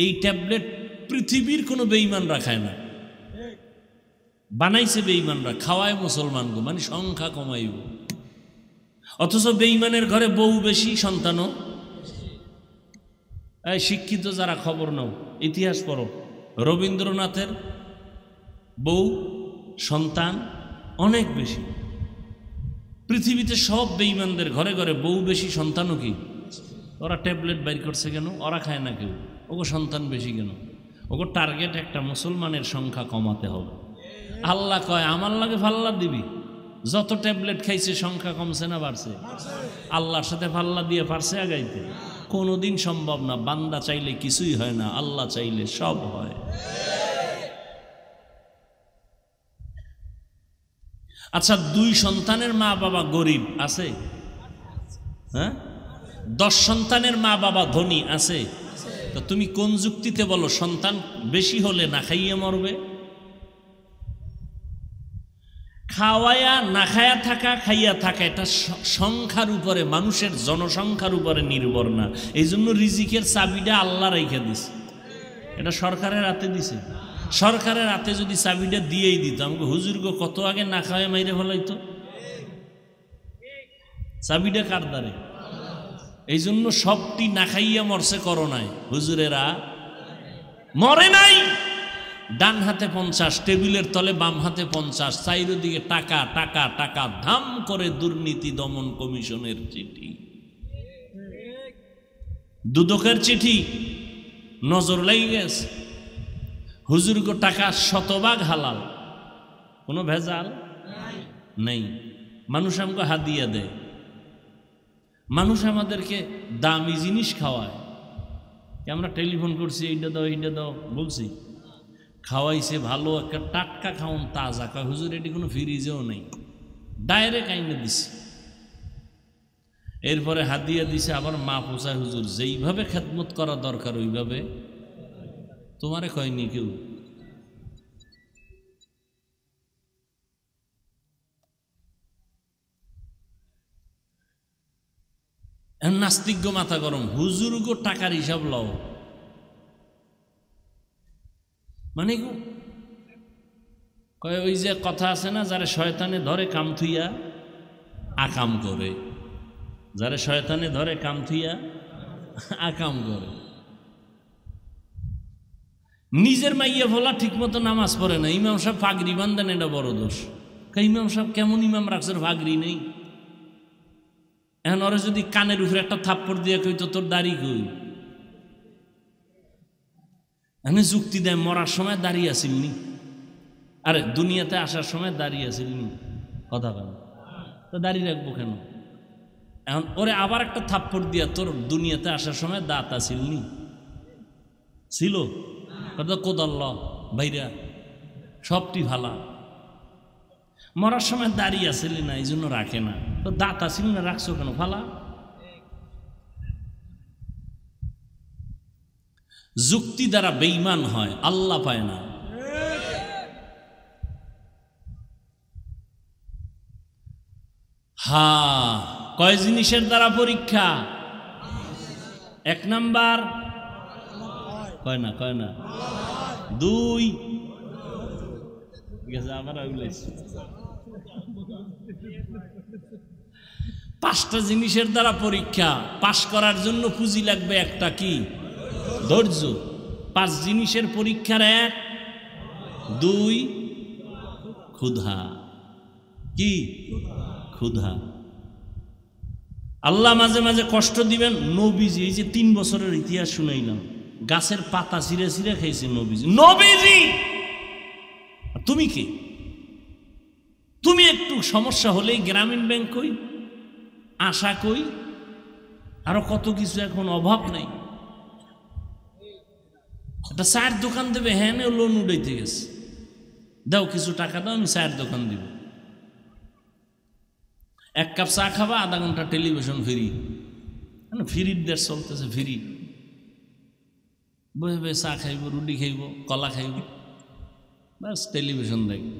এই ট্যাবলেট পৃথিবীর কোনো বেঈমানরা খায় না, বানাইছে বেঈমানরা, খাওয়ায় মুসলমানকে, মানে সংখ্যা কমাইব। অথচ বেঈমানের ঘরে বউ বেশি, সন্তানও। এই শিক্ষিত যারা খবর নাও, ইতিহাস পড়ো, রবীন্দ্রনাথের বউ সন্তান অনেক বেশি। পৃথিবীতে সব বেঈমানদের ঘরে ঘরে বউ বেশি, সন্তানও কি। ওরা ট্যাবলেট বাইর করছে কেন? ওরা খায় না কেউ, ওগো সন্তান বেশি কেন? ওগো টার্গেট একটা, মুসলমানের সংখ্যা কমাতে হবে। আল্লাহ কয় আমার লাগে ফাল্লা দিবি। যত ট্যাবলেট খাইছে সংখ্যা কমছে না বাড়ছে? আল্লাহর সাথে ফাল্লা দিয়ে পারছে আগাইতে? কোনোদিন সম্ভব না। বান্দা চাইলে কিছুই হয় না, আল্লাহ চাইলে সব হয়। আচ্ছা, 2 সন্তানের মা বাবা গরিব আছে? হ্যাঁ। 10 সন্তানের মা বাবা ধনী আছে? তো তুমি কোন যুক্তিতে বলো সন্তান বেশি হলে না খাইয়ে মরবে? খাওয়ায়া না খায়া থাকা, খাইয়া থাকা, এটা সংখ্যার উপরে, মানুষের জনসংখ্যার উপরে নির্ভর না। এই জন্য রিজিকের চাবিটা আল্লাহ রাইখা দিছে, এটা সরকারের হাতে দিছে। সরকারের হাতে যদি চাবিটা দিয়েই দিত, আমাকে হুজুরগো কত আগে না খাওয়া মাইরে ফেলাইতো। চাবিটা কার দ্বারে? এই জন্য সবটি না খাইয়া মরছে করোনায়, হুজুরেরা মরে নাই। ডান হাতে 50, টেবিলের তলে বাম হাতে 50, চারিদিকে টাকা টাকা টাকা, ধাম করে দুর্নীতি দমন কমিশনের চিঠি, দুদকের চিঠি, নজর লেগে গেছে। হুজুরগো টাকা শতভাগ হালাল, কোনো ভেজাল নেই। মানুষ আমাকে হাদিয়া দেয়, মানুষ আমাদেরকে দামি জিনিস খাওয়ায়। আমরা টেলিফোন করছি, এইটা দাও এইটা দাও বলছি, খাওয়াইছে ভালো একটা টাটকা খাওন, তাজা খাওয়া। হুজুর এটি কোনো ফ্রিজেও নেই, ডাইরেক্ট আইনে দিছে। এরপরে হাদিয়া দিছে আবার মা পোষায়। হুজুর যেইভাবে খেদমত করা দরকার ওইভাবে তোমারে কয়নি কেউ। নাস্তিজ্ঞ মাথা গরম, হুজুর গো টাকার হিসাব লও, মানে কয় ওই যে কথা আছে না, যারা শয়তানে ধরে কাম থুইয়া আকাম করে, যারা শয়তানে ধরে কাম থুইয়া আকাম করে। নিজের মাইয়া ভোলা ঠিক মতো নামাজ পড়ে না, ইমাম সাহেব ফাগরি বান্ধেন, এটা বড় দোষ। ইমাম সাহেব কেমন ইমাম রাখছে, ফাগরি নেই। এখন ওরা যদি কানের উপরে একটা থাপ্পড় দিয়ে কইতো তোর দাড়ি কই, এখানে যুক্তি দেয় মরার সময় দাঁড়িয়ে আসিলনি, আরে দুনিয়াতে আসার সময় দাঁড়িয়ে আসিলনি, কথা বল তো দাঁড়িয়ে রাখবো কেন? এখন ওরে আবার একটা থাপ্পড় দিয়া তোর দুনিয়াতে আসার সময় দাঁত আসিলনি, ছিল কোদাল্ল ভাইরা সবটি ভালা, মরার সময় দাঁড়িয়ে আসিলি না এই জন্য রাখে না, তো দাঁত আসিল না রাখছো কেন ফালা? যুক্তি দ্বারা বেঈমান হয়, আল্লাহ পায় না। কয় জিনিসের দ্বারা পরীক্ষা? 1 নাম্বার কয় না 2 আবার 5টা জিনিসের দ্বারা পরীক্ষা। পাশ করার জন্য পুঁজি লাগবে একটা, কি? ধৈর্য। 5 জিনিসের পরীক্ষার 1, 2 ক্ষুধা। কি? ক্ষুধা। আল্লাহ মাঝে মাঝে কষ্ট দিবেন। নবীজি, এই যে 3 বছরের ইতিহাস শুনাইলাম, গাছের পাতা ছিঁড়ে ছিঁড়ে খাইছে নবীজি। নবীজি তুমি কি? তুমি একটু সমস্যা হলেই গ্রামীণ ব্যাংক কই, আশা কই, আরো কত কিছু, এখন অভাব নাই। একটা চায়ের দোকান দেবে, হ্যাঁ লোন উঠাইতে গেছে, দাও কিছু টাকা দাও, আমি চায়ের দোকান দিব। 1 কাপ চা খাবা, আধা ঘন্টা টেলিভিশন ফ্রি, ফ্রির দেশ চলতেছে, ফ্রি। বসে বসে চা খাইব, রুটি খাইব, কলা খাইব, বাস টেলিভিশন দেখব।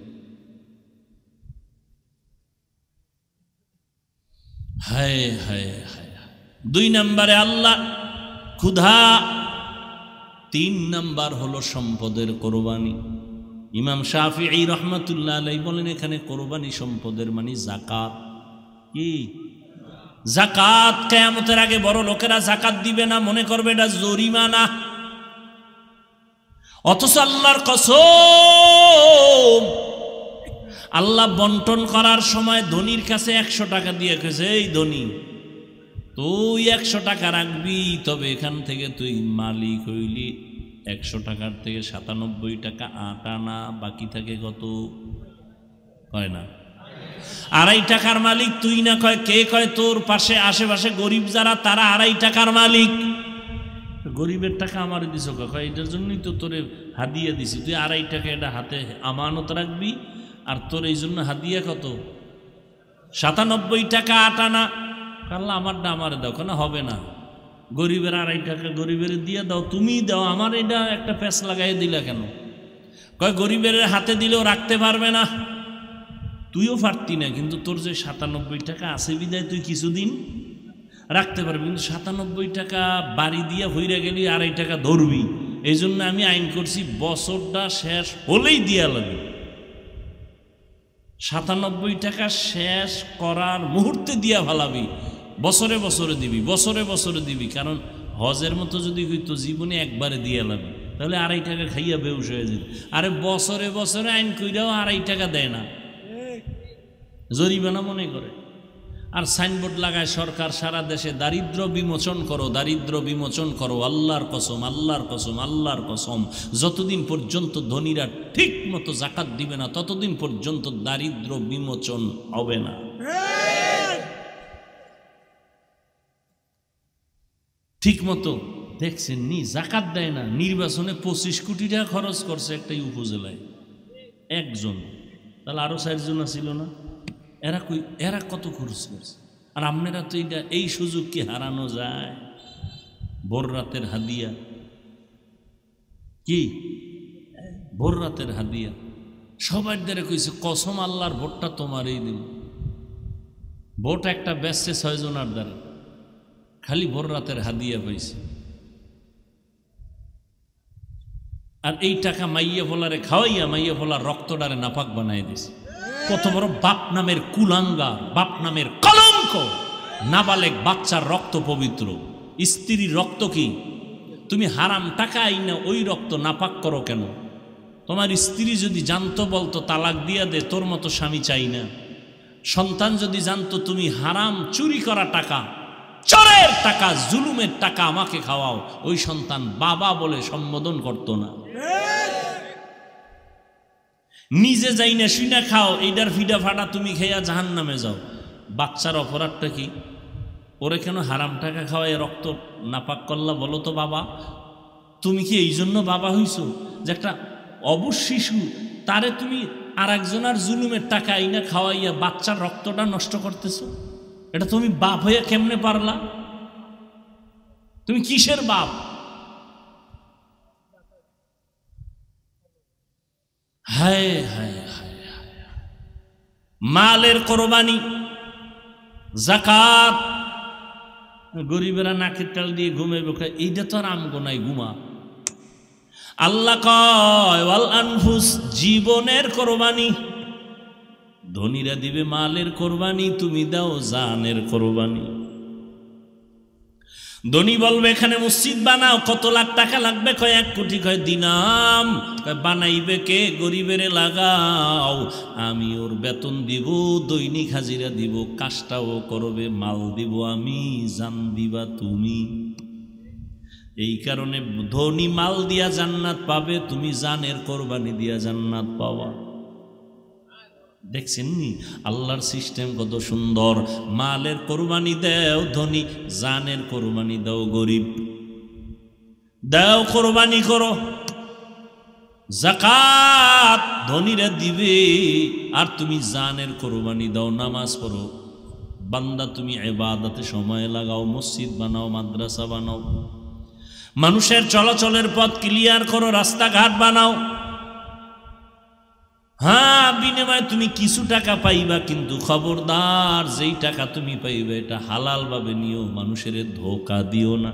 হায় হায় হায়। 2 নম্বরে আল্লাহ ক্ষুধা, 3 নম্বর হলো সম্পদের কোরবানি। ইমাম শাফিঈ রহমাতুল্লাহ আলাইহি বলেন এখানে কোরবানি সম্পদের মানে যাকাত। কি যাকাত? কিয়ামতের আগে বড় লোকেরা যাকাত দিবে না, মনে করবে এটা জরিমানা। অথচ আল্লাহর কসম, আল্লাহ বন্টন করার সময় ধনীর কাছে 100 টাকা দিয়ে গেছে, এই ধনী তুই 100 টাকা রাখবি, তবে এখান থেকে তুই মালিক হইলি 100 টাকার থেকে 97 টাকা 8 আনা, বাকি থাকে কত? কয় না 2.5 টাকার মালিক তুই না, কয় কে? কয় তোর পাশে আশেপাশে গরিব যারা তারা 2.5 টাকার মালিক। গরিবের টাকা আমার দিছ, কয় এটার জন্যই তো তোরে হাদিয়া দিছি, তুই 2.5 টাকা এটা হাতে আমানত রাখবি, আর তোর এই জন্য হাদিয়া কত? 97 টাকা 8 আনা। আল্লাহ আমারটা আমারে দাও। কেন হবে না? গরিবের 2.5 টাকা গরিবের দিয়ে দাও, তুমি দাও, আমার এটা একটা প্যাঁচ লাগাই দিলা কেন? কয় গরিবের হাতে দিলেও রাখতে পারবে না। তুইও পারতি না, কিন্তু তোর যে 97 টাকা আছে বিদায় তুই কিছুদিন রাখতে পারবি, কিন্তু 97 টাকা বাড়ি দিয়া হইরা গেলি 2.5 টাকা ধরবি। এই জন্য আমি আইন করছি বছরটা শেষ হলেই দিয়া লাগবে। 97 টাকা শেষ করার মুহূর্তে দিয়া ভালাবি, বছরে বছরে দিবি, বছরে বছরে দিবি। কারণ হজের মতো যদি হইতো জীবনে একবারে দিয়া লাগবে, তাহলে 2.5 টাকা খাইয়া বেউস হয়ে যেত। আরে বছরে বছরে আইন কইরাও 2.5 টাকা দেয় না, জরিমানা মনে করে। আর সাইনবোর্ড লাগায় সরকার সারা দেশে, দারিদ্র বিমোচন করো, দারিদ্র বিমোচন করো। আল্লাহর কসম, আল্লাহর কসম, আল্লাহর কসম, যতদিন পর্যন্ত ধনীরা ঠিক মতো যাকাত দিবে না, ততদিন পর্যন্ত দারিদ্র বিমোচন হবে না। ঠিক মতো দেখছেন নি যাকাত দেয় না। নির্বাচনে 25 কোটি টাকা খরচ করছে একটা উপজেলায় একজন, তাহলে আরো 4 জন ছিল না? এরা কত খরচ করছে? আর আপনারা তো এই সুযোগ কি হারানো যায়? ভোর রাতের হাদিয়া, কি ভোর রাতের হাদিয়া। সবার দ্বারা কইছে কসম আল্লাহর ভোটটা তোমারই দিল। ভোট একটা বেচছে 6 জনের দ্বারা, খালি ভোর রাতের হাদিয়া পাইছে। আর এই টাকা মাইয়া ফোলারে খাওয়াইয়া মাইয়া ফোলার রক্তডারে নাপাক বানাই দিছে। কত বড় বাপ নামের কুলাঙ্গার, বাপ নামের কলঙ্ক! নাবালেক বাচ্চার রক্ত পবিত্র, স্ত্রীর রক্ত কি? তুমি হারাম টাকা আইনা ওই রক্ত নাপাক করো কেন? তোমার স্ত্রী যদি জানতো বলতো তালাক দিয়া দে, তোর মতো স্বামী চাই না। সন্তান যদি জানতো তুমি হারাম চুরি করা টাকা, চোরের টাকা, জুলুমের টাকা আমাকে খাওয়াও, ওই সন্তান বাবা বলে সম্বোধন করতো না। নিজে যাই না শুইনা খাও, এইটার ফিডা ফাটা তুমি খেয়া জাহান্নামে যাও। বাচ্চার অপরাধটা কি? ওরে কেন হারাম টাকা খাওয়াই রক্ত নাপাক করলা বলো তো বাবা? তুমি কি এই জন্য বাবা হইছো যে একটা অবশ শিশু তারে তুমি আর একজনের জুলুমের টাকা আইনা খাওয়াইয়া বাচ্চার রক্তটা নষ্ট করতেছো? এটা তুমি বাপ হইয়া কেমনে পারলা? তুমি কিসের বাপ? হায় হায় হায় হায়। মালের কোরবানি, যাকাত। গরিবেরা নাকের তাল দিয়ে ঘুমাইবে, এইটা তো আর আমগো নাই, ঘুমা। আল্লাহ কয় ওয়াল আনফুস, জীবনের কোরবানি। ধনীরা দিবে মালের কোরবানি, তুমি দাও জানের কোরবানি। ধনী বলবে এখানে মসজিদ বানাও, কত লাখ টাকা লাগবে? কয় 1 কোটি। কয় দিনাম। কয় বানাইবে কে? গরিবের লাগাও, আমি ওর বেতন দিব, দৈনিক হাজিরা দিব, কাজটাও করবে, মাল দিব আমি, জান দিবা তুমি। এই কারণে ধনী মাল দিয়া জান্নাত পাবে, তুমি জানের কোরবানি দিয়া জান্নাত পাওয়া। দেখছেন নি আল্লাহর সিস্টেম কত সুন্দর। মালের কোরবানি দাও ধনী, জানের কোরবানি দাও গরিব। দাও কোরবানি করো। যাকাত ধনীরা দিবে, আর তুমি জানের কোরবানি দাও। নামাজ পড়ো বান্দা, তুমি ইবাদতে সময় লাগাও, মসজিদ বানাও, মাদ্রাসা বানাও। মানুষের চলাচলের পথ ক্লিয়ার করো, রাস্তাঘাট বানাও। হ্যাঁ, বিনিময়ে তুমি কিছু টাকা পাইবা, কিন্তু খবরদার যেই টাকা তুমি পাইবে এটা হালাল ভাবে নিও, মানুষের ধোঁকা দিও না।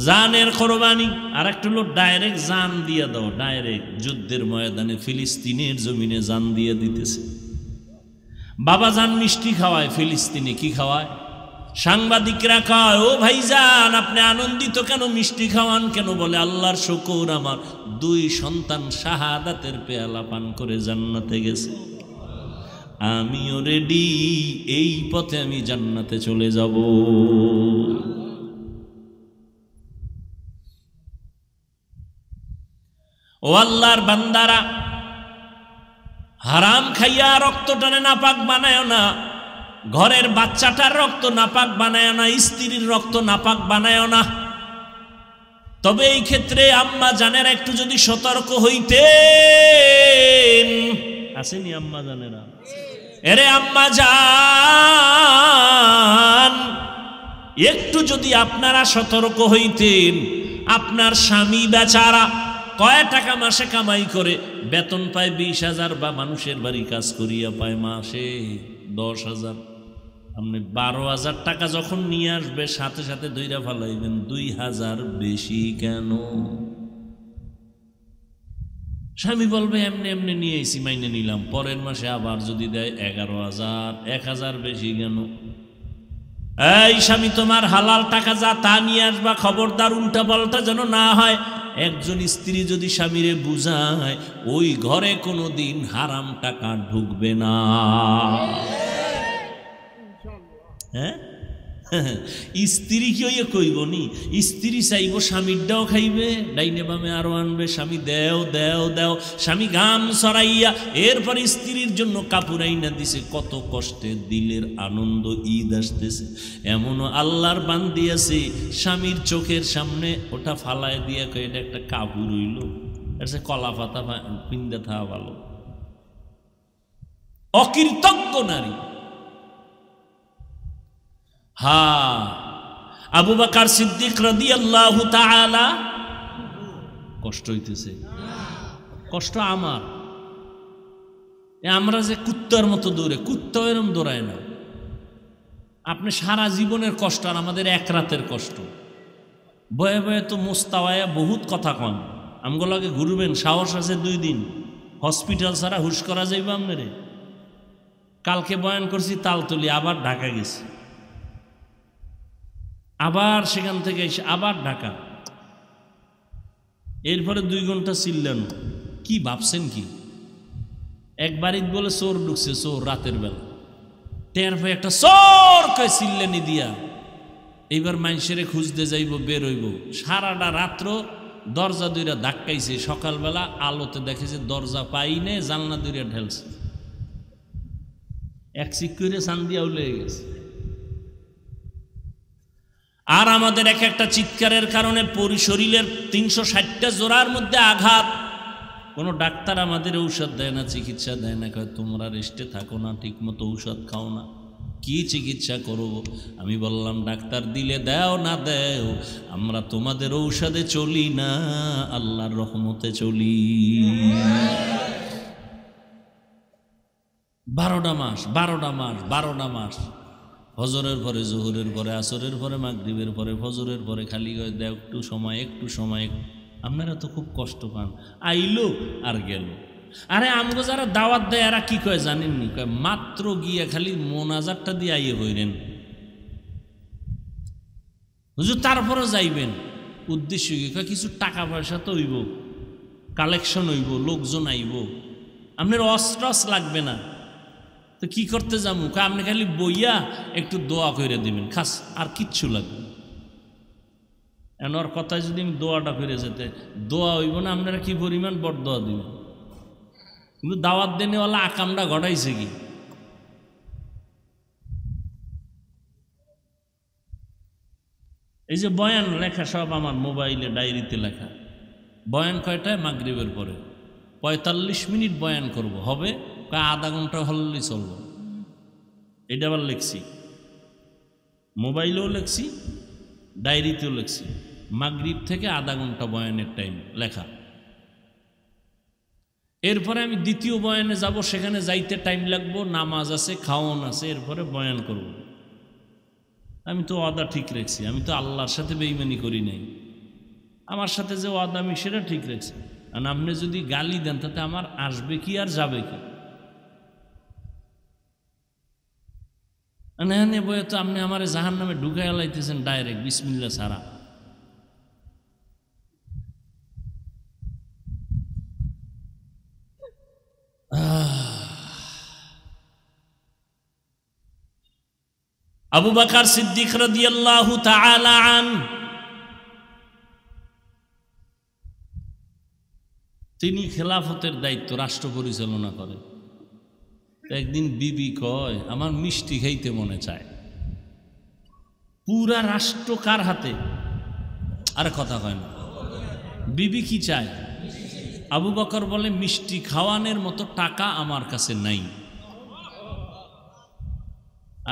জানের কোরবানি, আর একটা হলো ডাইরেক্ট জান দিয়ে দাও, ডাইরেক্ট যুদ্ধের ময়দানে ফিলিস্তিনের জমিনে জান দিয়ে দিতেছে। বাবা জান মিষ্টি খাওয়ায়, ফিলিস্তিনে কি খাওয়ায়? সাংবাদিকরা কয়, ও ভাইজান আপনি আনন্দিত কেন, মিষ্টি খাওয়ান কেন? বলে আল্লাহর শুকর, আমার 2 সন্তান শাহাদাতের পেয়ালা পান করে জান্নাতে গেছে, আমিও রেডি, এই পথে আমি জান্নাতে চলে যাব। ও আল্লাহর বান্দারা, হারাম খাইয়া রক্ত টানে নাপাক বানায় না, ঘরের বাচ্চাটার রক্ত নাপাক বানায় না, স্ত্রীর রক্ত নাপাক বানায় না। তবে এই ক্ষেত্রে আম্মা জানেরা একটু যদি সতর্ক হইতেন, আসেনি আম্মা জানেরা? এরে আম্মা জান, একটু যদি আপনারা সতর্ক হইতেন, আপনার স্বামী বেচারা কয় টাকা মাসে কামাই করে, বেতন পায় 20,000, বা মানুষের বাড়ি কাজ করিয়া পায় মাসে 10,000। আপনি 12,000 টাকা যখন নিয়ে আসবে, সাথে সাথে ধইরা ফালাইবেন 2,000 বেশি কেন? স্বামী বলবে এমনি এমনি নিয়ে এসি, মাইনে নিলাম, পরের মাসে আবার যদি দেয় 11,000, 1,000 বেশি কেন? এই স্বামী, তোমার হালাল টাকা যা তা নিয়ে আসবা, খবরদার উল্টা পাল্টা যেন না হয়। একজন স্ত্রী যদি স্বামীরে বুঝায়, ওই ঘরে কোনোদিন হারাম টাকা ঢুকবে না। হ্যাঁ, স্ত্রী কি ওই কইব নি? স্ত্রী চাইব স্বামীরটাও খাইবে, ডাইনে বামে আরো আনবে, স্বামী দেও দেও দেও, স্বামী গাম সরাইয়া এরপর স্ত্রীর জন্য কাপড় আইনা দিছে, কত কষ্টে দিলের আনন্দ, ঈদ আসতেছে। এমনও আল্লাহর বান্দি আছে, স্বামীর চোখের সামনে ওটা ফালায় দিয়া কয় এটা একটা কাপড় হইল, এটা কলা পাতা পিন্দা থাকা ভালো। অকৃতজ্ঞ নারী। হ্যাঁ, আবু বকর সিদ্দিক রাদিয়াল্লাহু তাআলা, কষ্ট হইতেছে, কষ্ট আমার। আমরা যে কুত্তার মতো দৌড়ে, কুত্তা এরম দৌড়ায় না। আপনি সারা জীবনের কষ্ট, আর আমাদের এক রাতের কষ্ট। বয়ে বয়ে তো মোস্তাওয়ায়া বহুত কথা কন, আমগুলোকে ঘুরবেন, সাহস আছে 2 দিন, হসপিটাল ছাড়া হুশ করা যাইব আপনারে। কালকে বয়ান করছি তালতলি, আবার ঢাকা গেছি, আবার সেখান থেকে এসে আবার ঢাকা, এরপরে 2 ঘন্টা চিল্লেন। কি ভাবছেন কি? একবারই বলে চোর ঢুকছে, চোর রাতের বেলা, টের ভাই একটা চোর কয় চিল্লেনি দিয়া, এইবার মানুষেরে খুঁজতে যাইব, বের হইব। সারাটা রাত্র দরজা দুইরা ধাক্কাইছে, সকালবেলা আলোতে দেখেছে দরজা পাইনে, জানলা দুইরা ঢেলছে, এক চিক করে চান্দিয়াও লেগে গেছে। আর আমাদের এক একটা চিৎকারের কারণে শরীরের 360টা জোড়ার মধ্যে আঘাত। কোনো ডাক্তার আমাদের ঔষধ দেয় না, চিকিৎসা দেয় না, কয় তোমরা রেস্টে থাকো না, ঠিক মতো ঔষধ খাও না, কি চিকিৎসা করব? আমি বললাম ডাক্তার দিলে দাও না দেও, আমরা তোমাদের ঔষধে চলি না, আল্লাহর রহমতে চলি। 12টা মাস 12টা মাস, ফজরের পরে, জোহরের পরে, আসরের পরে, মাগরিবের পরে, ফজরের পরে খালি দেও একটু সময়। আপনারা তো খুব কষ্ট পান, আইলো আর গেল। আরে আমগো যারা দাওয়াত দেয় এরা কি কয় জানেননি? কয় মাত্র গিয়া খালি মোনাজাতটা দিয়ে আইয়ে হইলেন হুজুর, তারপরও যাইবেন। উদ্দেশ্য কি? কয় কিছু টাকা পয়সা তো হইব, কালেকশন হইব, লোকজন আইব, আপনার অস্ত্রস লাগবে না, তো কি করতে যাবো? আপনি খালি বইয়া একটু দোয়া করে দিবেন, খাস, আর কিচ্ছু লাগবে না। ওর কথায় যদি আমি দোয়াটা করে যেতে, দোয়া হইব না, আপনারা কি পরিমাণ বড় দোয়া দিবেন। কিন্তু দাওয়াত দেনেওয়ালা আকামটা ঘটাইছে কি? এই যে বয়ান লেখা সব আমার মোবাইলে, ডায়েরিতে লেখা। বয়ান কয়টায়? মাগরিবের পরে 45 মিনিট বয়ান করব, হবে আধা ঘন্টা হলেই চলব। এটা আবার লিখছি, মোবাইলেও লিখছি, ডায়েরিতেও লিখছি। মাগরিব থেকে আধা ঘন্টা বয়ানের টাইম লেখা। এরপরে আমি দ্বিতীয় বয়ানে যাব, সেখানে যাইতে টাইম লাগবো, নামাজ আছে, খাওয়ান আছে, এরপরে বয়ান করব। আমি তো ওয়াদা ঠিক রাখছি, আমি তো আল্লাহর সাথে বেঈমানি করি নাই, আমার সাথে যে ওয়াদা আমি সেটা ঠিক রাখছি। আর আপনি যদি গালি দেন তাতে আমার আসবে কি আর যাবে কি? না বয়ে তো আপনি আমার জাহান নামে ঢুকাই লাইতেছেন ডাইরেক্ট বিসমিল্লাহ ছাড়া। আবু বকর সিদ্দিক রাদিয়াল্লাহু তাআলা আনহু তিনি খেলাফতের দায়িত্ব, রাষ্ট্র পরিচালনা করেন। একদিন বিবি কয় আমার মিষ্টি খাইতে মনে চায়। পুরা রাষ্ট্র কার হাতে? আর কথা কয় না, বিবি কি চায়? আবু বকর বলে মিষ্টি খাওয়ানোর মতো টাকা আমার কাছে নাই।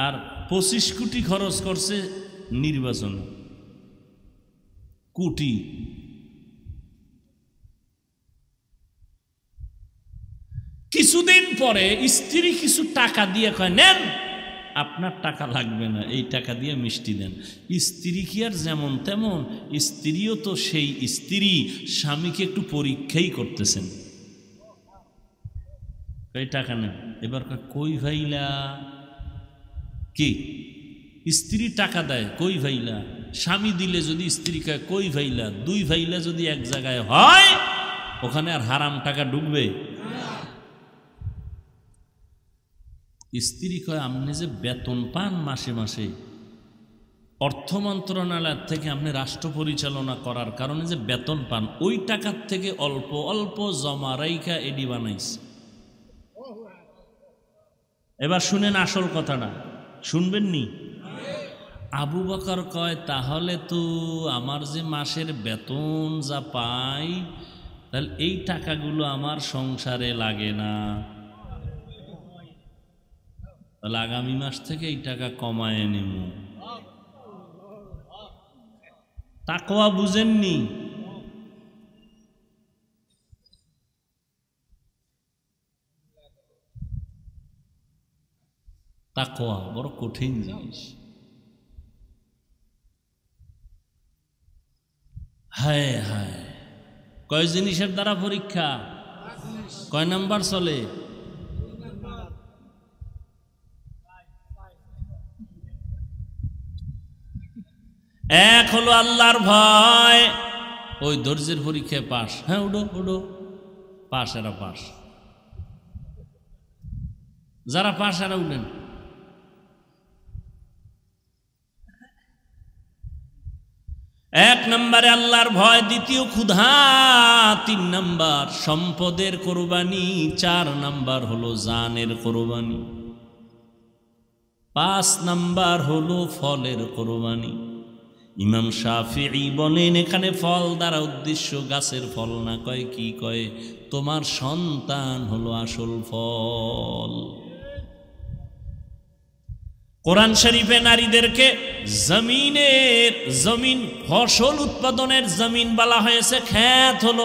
আর 25 কোটি খরচ করছে নির্বাচনে, কোটি। কিছুদিন পরে স্ত্রী কিছু টাকা দিয়ে কয় নেন, আপনার টাকা লাগবে না, এই টাকা দিয়ে মিষ্টি দেন। স্ত্রী কি আর যেমন তেমন? স্ত্রীও তো সেই স্ত্রী, স্বামীকে একটু পরীক্ষাই করতেছেন। এই টাকা নেন। এবার কই ভাইলা কি? স্ত্রী টাকা দেয়, কই ভাইলা? স্বামী দিলে যদি স্ত্রী কয় কই ভাইলা, দুই ভাইলা যদি এক জায়গায় হয় ওখানে আর হারাম টাকা ঢুকবে? স্ত্রী কয় আপনি যে বেতন পান মাসে মাসে অর্থ মন্ত্রণালয় থেকে, আপনি রাষ্ট্র পরিচালনা করার কারণে যে বেতন পান, ওই টাকার থেকে অল্প অল্প জমা রাইখা এডি বানাইছে। এবার শুনেন আসল কথাটা, শুনবেন নি? আবু বকর কয় তাহলে তো আমার যে মাসের বেতন যা পাই, তাহলে এই টাকাগুলো আমার সংসারে লাগে না, তাহলে আগামী মাস থেকে এই টাকা কমায় নেব। তাকওয়া বুঝেননি? তাকওয়া বড় কঠিন জিনিস। হায় হায়, কয় জিনিসের দ্বারা পরীক্ষা? কয় নাম্বার চলে? এক হলো আল্লাহর ভয়, ওই ধৈর্যের পরীক্ষায় পাস। হ্যাঁ উডো উডো, পাস, এরা পাস। যারা পাস এরা উঠেন। এক নম্বরে আল্লাহর ভয়, দ্বিতীয় ক্ষুধা, 3 নম্বর সম্পদের কোরবানি, 4 নম্বর হলো জানের কোরবানি, 5 নম্বর হলো ফলের কোরবানি। ইমাম শাফিঈ বলেন এখানে ফল দ্বারা উদ্দেশ্য গাছের ফল না, কয় কি? কয় তোমার সন্তান হলো আসল ফল। কোরআন শরীফে নারীদেরকে জমিন ফসল উৎপাদনের জমিন বলা হয়েছে, ক্ষেত হলো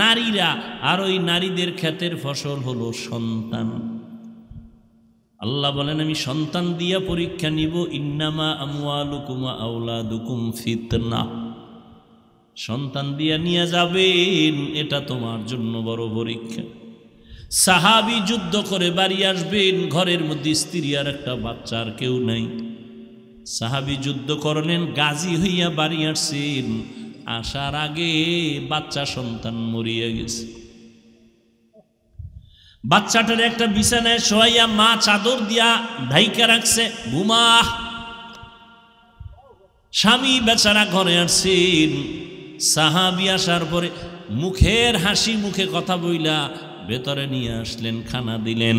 নারীরা, আর ওই নারীদের ক্ষেতের ফসল হলো সন্তান। আল্লাহ বলেন আমি সন্তান দিয়া পরীক্ষা নিব। ইন্নামা আমওয়ালুকুম ওয়া আওলাদুকুম ফিতনা, সন্তান দিয়া নিয়ে যাবেন, এটা তোমার জন্য বড় পরীক্ষা। সাহাবী যুদ্ধ করে বাড়ি আসবেন, ঘরের মধ্যে স্ত্রী আর একটা বাচ্চা, আর কেউ নাই। সাহাবী যুদ্ধ করলেন, গাজী হইয়া বাড়ি আসছেন, আসার আগে বাচ্চা সন্তান মরিয়া গেছে। বাচ্চাটার একটা বিছানায় শোয়াইয়া মা চাদর দিয়া ঢাইকা রাখছে, ঘুমা। স্বামী বেচারা ঘরে আসছেন, সাহাবী আসার পরে মুখের হাসি মুখে কথা বইলা ভেতরে নিয়ে আসলেন, খানা দিলেন।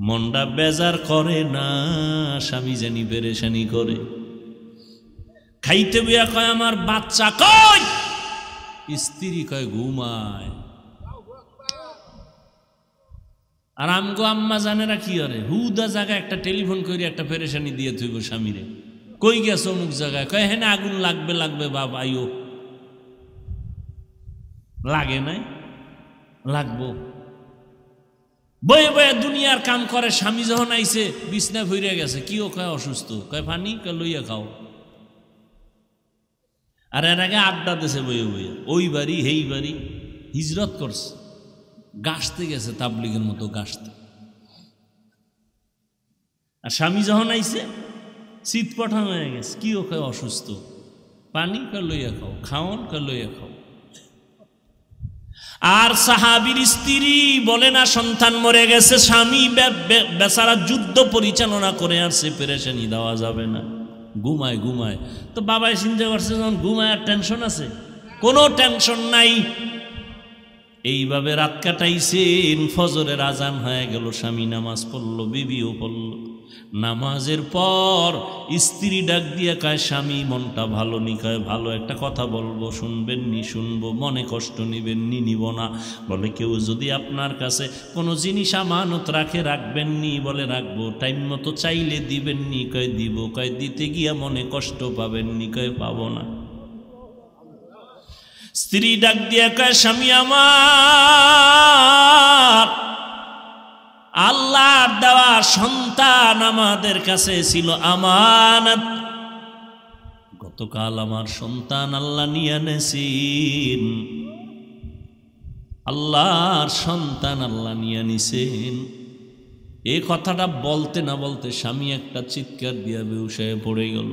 মনটা বেজার করে না, স্বামী জানি পেরেশানি করে। খাইতে বিয়া কয় আমার বাচ্চা কই? স্ত্রী কয় ঘুমায়। আর আমগো আম্মা জানেরা কি করে, হুদা জায়গা একটা টেলিফোন করে একটা পেরেশানি দিয়ে তুইব স্বামীরে, কই গেছো অমুক জায়গায়? কয় হ্যাঁ আগুন লাগবে লাগবে বাবা আইও। লাগে নাই? লাগবো। বয়ে বয়ে দুনিয়ার কাম করে। স্বামী যখন আইছে বিছনা ভইরে গেছে, কি ও কয় অসুস্থ, কয় পানি, কয় লইয়া খাও। আর এর আগে আড্ডা দিছে বইয়ে বইয়ে, ওই বাড়ি হেই বাড়ি, হিজরত করছে, গাছতে গেছে তাবলিগের মতো গাছতে। আর স্বামী যখন আইছে শীত পাঠানো হয়ে গেছে, কি ও কয় অসুস্থ, পানি, কয় লইয়া খাও, খাওন, কয় লইয়া খাও। আর সাহাবীর স্ত্রী বলে না সন্তান মরে গেছে, স্বামী বেচারা যুদ্ধ পরিচালনা করে আসছে, পেরেশানি দেওয়া যাবে না, ঘুমায় ঘুমায়। তো বাবাই চিন্তা করছে যখন ঘুমায় আর টেনশন আছে? কোনো টেনশন নাই। এইভাবে রাত কাটাইছেন। ফজরের আজান হয়ে গেল, স্বামী নামাজ পড়ল, বিবিও পড়ল। নামাজের পর স্ত্রী ডাক দিয়ে কয় স্বামী মনটা ভালো নি? কয় ভালো, একটা কথা বলবো, শুনবেন নি? শুনবো। মনে কষ্ট নিবেন নি? নিব না। বলে কেউ যদি আপনার কাছে কোনো জিনিস আমানত রাখে রাখবেন নি? বলে রাখবো। টাইম মতো চাইলে দিবেন নি? কয় দিব। কয় দিতে গিয়া মনে কষ্ট পাবেন নি? কয় পাবো না। স্ত্রী ডাক দিয়ে কয় স্বামী আমার, আল্লাহর দেওয়া সন্তান আমাদের কাছে ছিল আমানত। গতকাল আমার সন্তান আল্লাহ নিয়ে নেছেন, আল্লাহর সন্তান আল্লাহ নিয়ে নিছেন। এই কথাটা বলতে না বলতে স্বামী একটা চিৎকার দিয়া বেহুশে পড়ে গেল।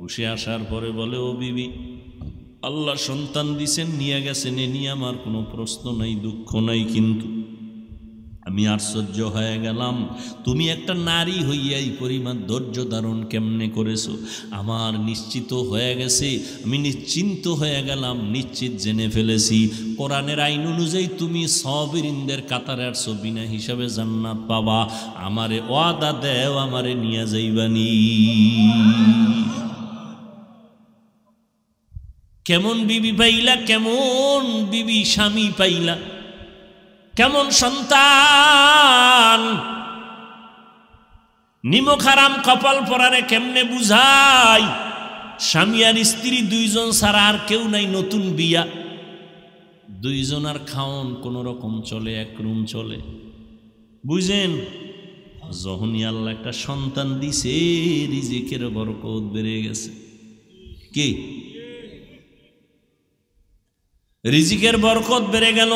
উঠে আসার পরে বলে, ও বিবি, আল্লাহ সন্তান দিছেন, নিয়ে গেছেন, এ নিয়ে আমার কোনো প্রশ্ন নাই, দুঃখ নাই, কিন্তু আমি আশ্চর্য হয়ে গেলাম, তুমি একটা নারী হইয়া এই পরিমাণ ধৈর্য ধারণ কেমনে করেছো? আমার নিশ্চিত হয়ে গেছে, আমি নিশ্চিন্ত হয়ে গেলাম, নিশ্চিত জেনে ফেলেছি কোরআনের আইন অনুযায়ী তুমি সাবিরিনদের কাতারে আসছো, বিনা হিসাবে জান্নাত পাবা। আমারে ওয়াদা দেও, আমারে নিয়ে যাইবানি। কেমন বিবি পাইলা, কেমন বিবি স্বামী পাইলা, কেমন সন্তান? নিমক হারাম কপাল পরারে কেমনে বুঝাই? স্বামী আর স্ত্রী দুইজন ছাড়া আর কেউ নাই, নতুন বিয়া, দুইজন আর খাওন কোন রকম চলে, এক রুম চলে, বুঝেন? যখনই আল্লাহ একটা সন্তান দিছে, রিজিকের বরকত বেড়ে গেছে। কি? রিজিকের বরকত বেড়ে গেল।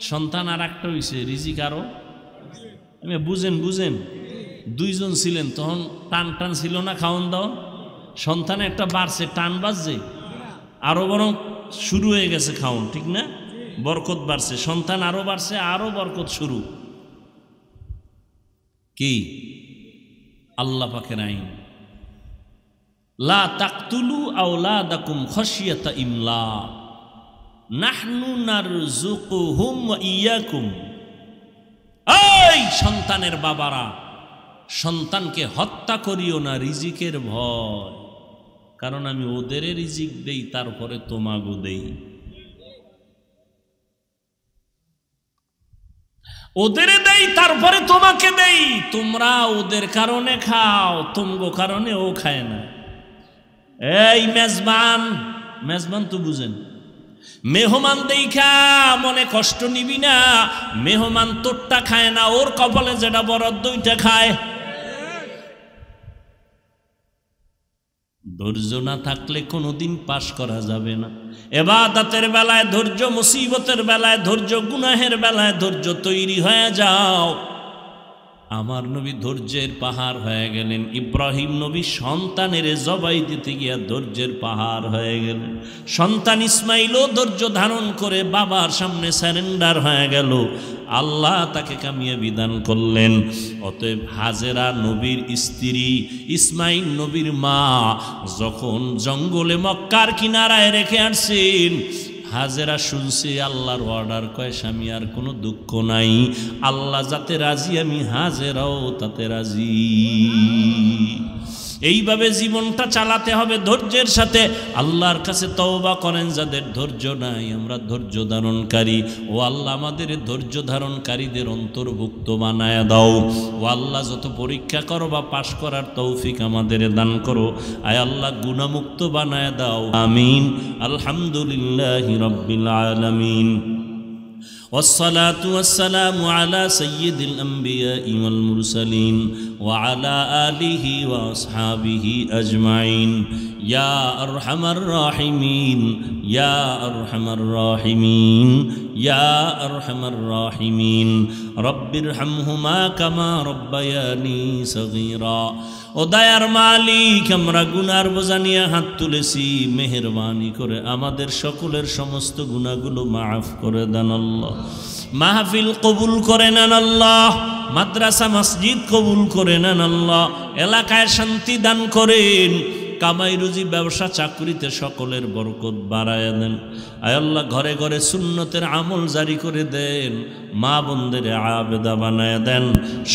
সন্তান আর একটা হইছে, রিজিক আরো। বুঝেন বুঝেন, দুইজন ছিলেন তখন টান টান ছিল না খাওয়ান দাওয়ান। সন্তান একটা বাড়ছে, টান বাজছে, আরো বরং শুরু হয়ে গেছে খাওয়ান, ঠিক না? বরকত বাড়ছে, সন্তান আরো বাড়ছে, আরো বরকত শুরু। কি? আল্লাহ পাকের আইন, লা তাকতুলু আওলাদাকুম খাশিয়াতা ইমলাক, নাহনু নারযুকুহুম ওয়া ইয়্যাকুম। এই সন্তানের বাবারা, সন্তানকে হত্যা করিও না রিজিকের ভয়, কারণ আমি ওদের রিজিক দেই, তারপরে তোমাগো দেই। ওদের দেই, তারপরে তোমাকে দেই। তোমরা ওদের কারণে খাও, তুমগো কারণে ও খায় না। এই মেজবান, মেজবান তো বুঝেন, মেহমান দেখা মনে কষ্ট নিবি না। মেহমান তোরটা খায় না, ওর কপালে যেটা বরাদ্দ ওইটা খায়। ধৈর্য না থাকলে কোনোদিন পাশ করা যাবে না। ইবাদতের বেলায় ধৈর্য, মুসিবতের বেলায় ধৈর্য, গুনাহের বেলায় ধৈর্য, তৈরি হয়ে যাও। আমার নবী ধৈর্যের পাহাড় হয়ে গেলেন। ইব্রাহিম নবী সন্তানের জবাই দিতে গিয়া ধৈর্যের পাহাড় হয়ে গেলেন। সন্তান ইসমাইলও ধৈর্য ধারণ করে বাবার সামনে সারেন্ডার হয়ে গেল। আল্লাহ তাকে কামিয়াবি দান করলেন। অতএব হাজেরা নবীর স্ত্রী, ইসমাইল নবীর মা যখন জঙ্গলে মক্কার কিনারায় রেখে আসছেন, হাজেরা শুনছে আল্লাহর অর্ডার, কয় স্বামী আর কোনো দুঃখ নাই, আল্লাহ যাতে রাজি আমি হাজেরাও তাতে রাজি। এইভাবে জীবনটা চালাতে হবে ধৈর্যের সাথে। আল্লাহর কাছে তওবা করেন যাদের ধৈর্য নাই, আমরা ধৈর্য ধারণকারী। ও আল্লাহ আমাদের ধৈর্য ধারণকারীদের অন্তর্ভুক্ত বানায় দাও। ও আল্লাহ যত পরীক্ষা করো বা পাশ করার তৌফিক আমাদের দান করো। আয় আল্লাহ গুনাহমুক্ত বানায় দাও। আমিন। আলহামদুলিল্লাহি রাব্বিল আলামিন। والصلاة والسلام على سيد الأنبياء والمرسلين وعلى آله وأصحابه أجمعين يا أرحم الراحمين يا أرحم الراحمين يا أرحم الراحمين رب ارحمهما كما ربياني صغيرا। ও দয়ার মালিক, আমরা গুনার বোঝা নিয়ে হাত তুলেছি, মেহেরবানি করে আমাদের সকলের সমস্ত গুনাহগুলো মাফ করে দেন আল্লাহ। মাহফিল কবুল করে নেন আল্লাহ, মাদ্রাসা মসজিদ কবুল করে নেন আল্লাহ, এলাকায় শান্তি দান করেন, কামাই রুজি ব্যবসা চাকরিতে সকলের বরকত বাড়ায় দেন। আয় আল্লাহ ঘরে ঘরে সুন্নতের আমল জারি করে দেন, মা বোনদের আবেদা বানায় দেন,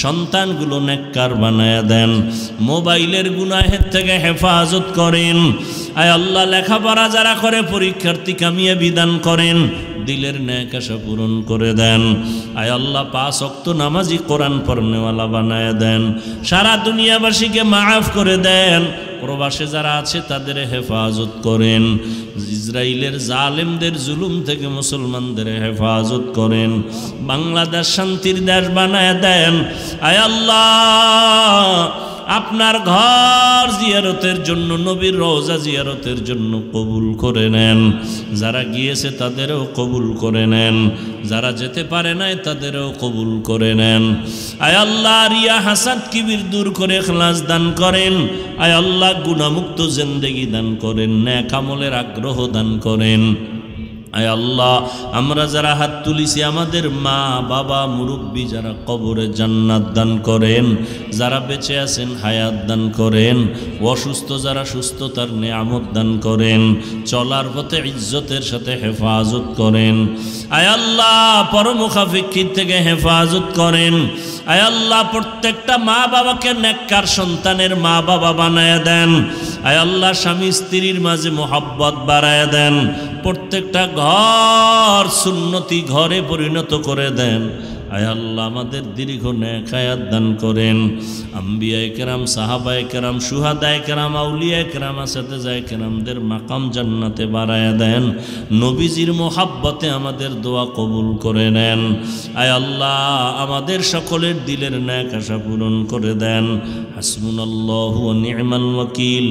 সন্তানগুলো নেককার বানায় দেন, মোবাইলের গুনাহের থেকে হেফাজত করেন। আয় আল্লাহ লেখাপড়া যারা করে পরীক্ষার্থী কামিয়াবি দান করেন, দিলের ন্যাক আশা পূরণ করে দেন। আয় আল্লাহ 5 ওয়াক্ত নামাজি কোরআন পড়নেওয়ালা বানায় দেন, সারা দুনিয়াবাসীকে মাফ করে দেন। প্রবাসে যারা আছে তাদের হেফাজত করেন, ইসরায়েলের জালেমদের জুলুম থেকে মুসলমানদের হেফাজত করেন, বাংলাদেশ শান্তির দেশ বানায় দেন। আয় আল্লাহ আপনার ঘর জিয়ারতের জন্য, নবীর রওজা জিয়ারতের জন্য কবুল করে নেন। যারা গিয়েছে তাদেরও কবুল করে নেন, যারা যেতে পারে নাই তাদেরও কবুল করে নেন। আয় আল্লাহ রিয়া হাসাদ কিবির দূর করে ইখলাস দান করেন। আয় আল্লাহ গুনাহমুক্ত জিন্দেগি দান করেন, নেক আমলের আগ্রহ দান করেন। আয় আল্লাহ আমরা যারা হাত তুলিছি আমাদের মা বাবা মুরব্বী যারা কবরে জান্নাত দান করেন, যারা বেঁচে আছেন হায়াত দান করেন, অসুস্থ যারা সুস্থতার নেয়ামত দান করেন, চলার পথে ইজ্জতের সাথে হেফাজত করেন। আয় আল্লাহ পরমুখাফিক্ষির থেকে হেফাজত করেন। আয় আল্লাহ প্রত্যেকটা মা বাবাকে নেককার সন্তানের মা বাবা বানায় দেন। আয় আল্লাহ স্বামী স্ত্রীর মাঝে মোহাব্বত বাড়ায় দেন, প্রত্যেকটা ঘর সুন্নতি ঘরে পরিণত করে দেন। আয় আল্লাহ আমাদের দীর্ঘ নেক হায়াত দান করেন। আম্বিয়ায়ে কেরাম, সাহাবায়ে কেরাম, শুহাদায়ে কেরাম, আউলিয়ায়ে কেরাম, আসাতেজায়ে কেরামদের মাকাম জান্নাতে বাড়ায়া দেন। নবীজির মোহাব্বতে আমাদের দোয়া কবুল করে নেন। আয় আল্লাহ আমাদের সকলের দিলের নেক আশা পূরণ করে দেন। হাসবুনাল্লাহু ওয়া নি'মাল ওয়াকিল,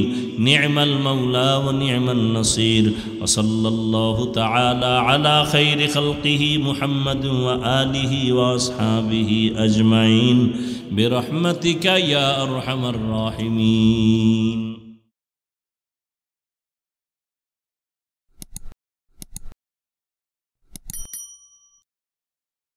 নি'মাল মাওলা ওয়া নি'মান নাসির। ওয়া সাল্লাল্লাহু তাআলা আলা খাইরি খালকিহি মুহাম্মাদ ওয়া আলিহি ওয়া আসহাবিহি আজমাইন বিরহমাতিকা ইয়া আরহামার রাহিমিন।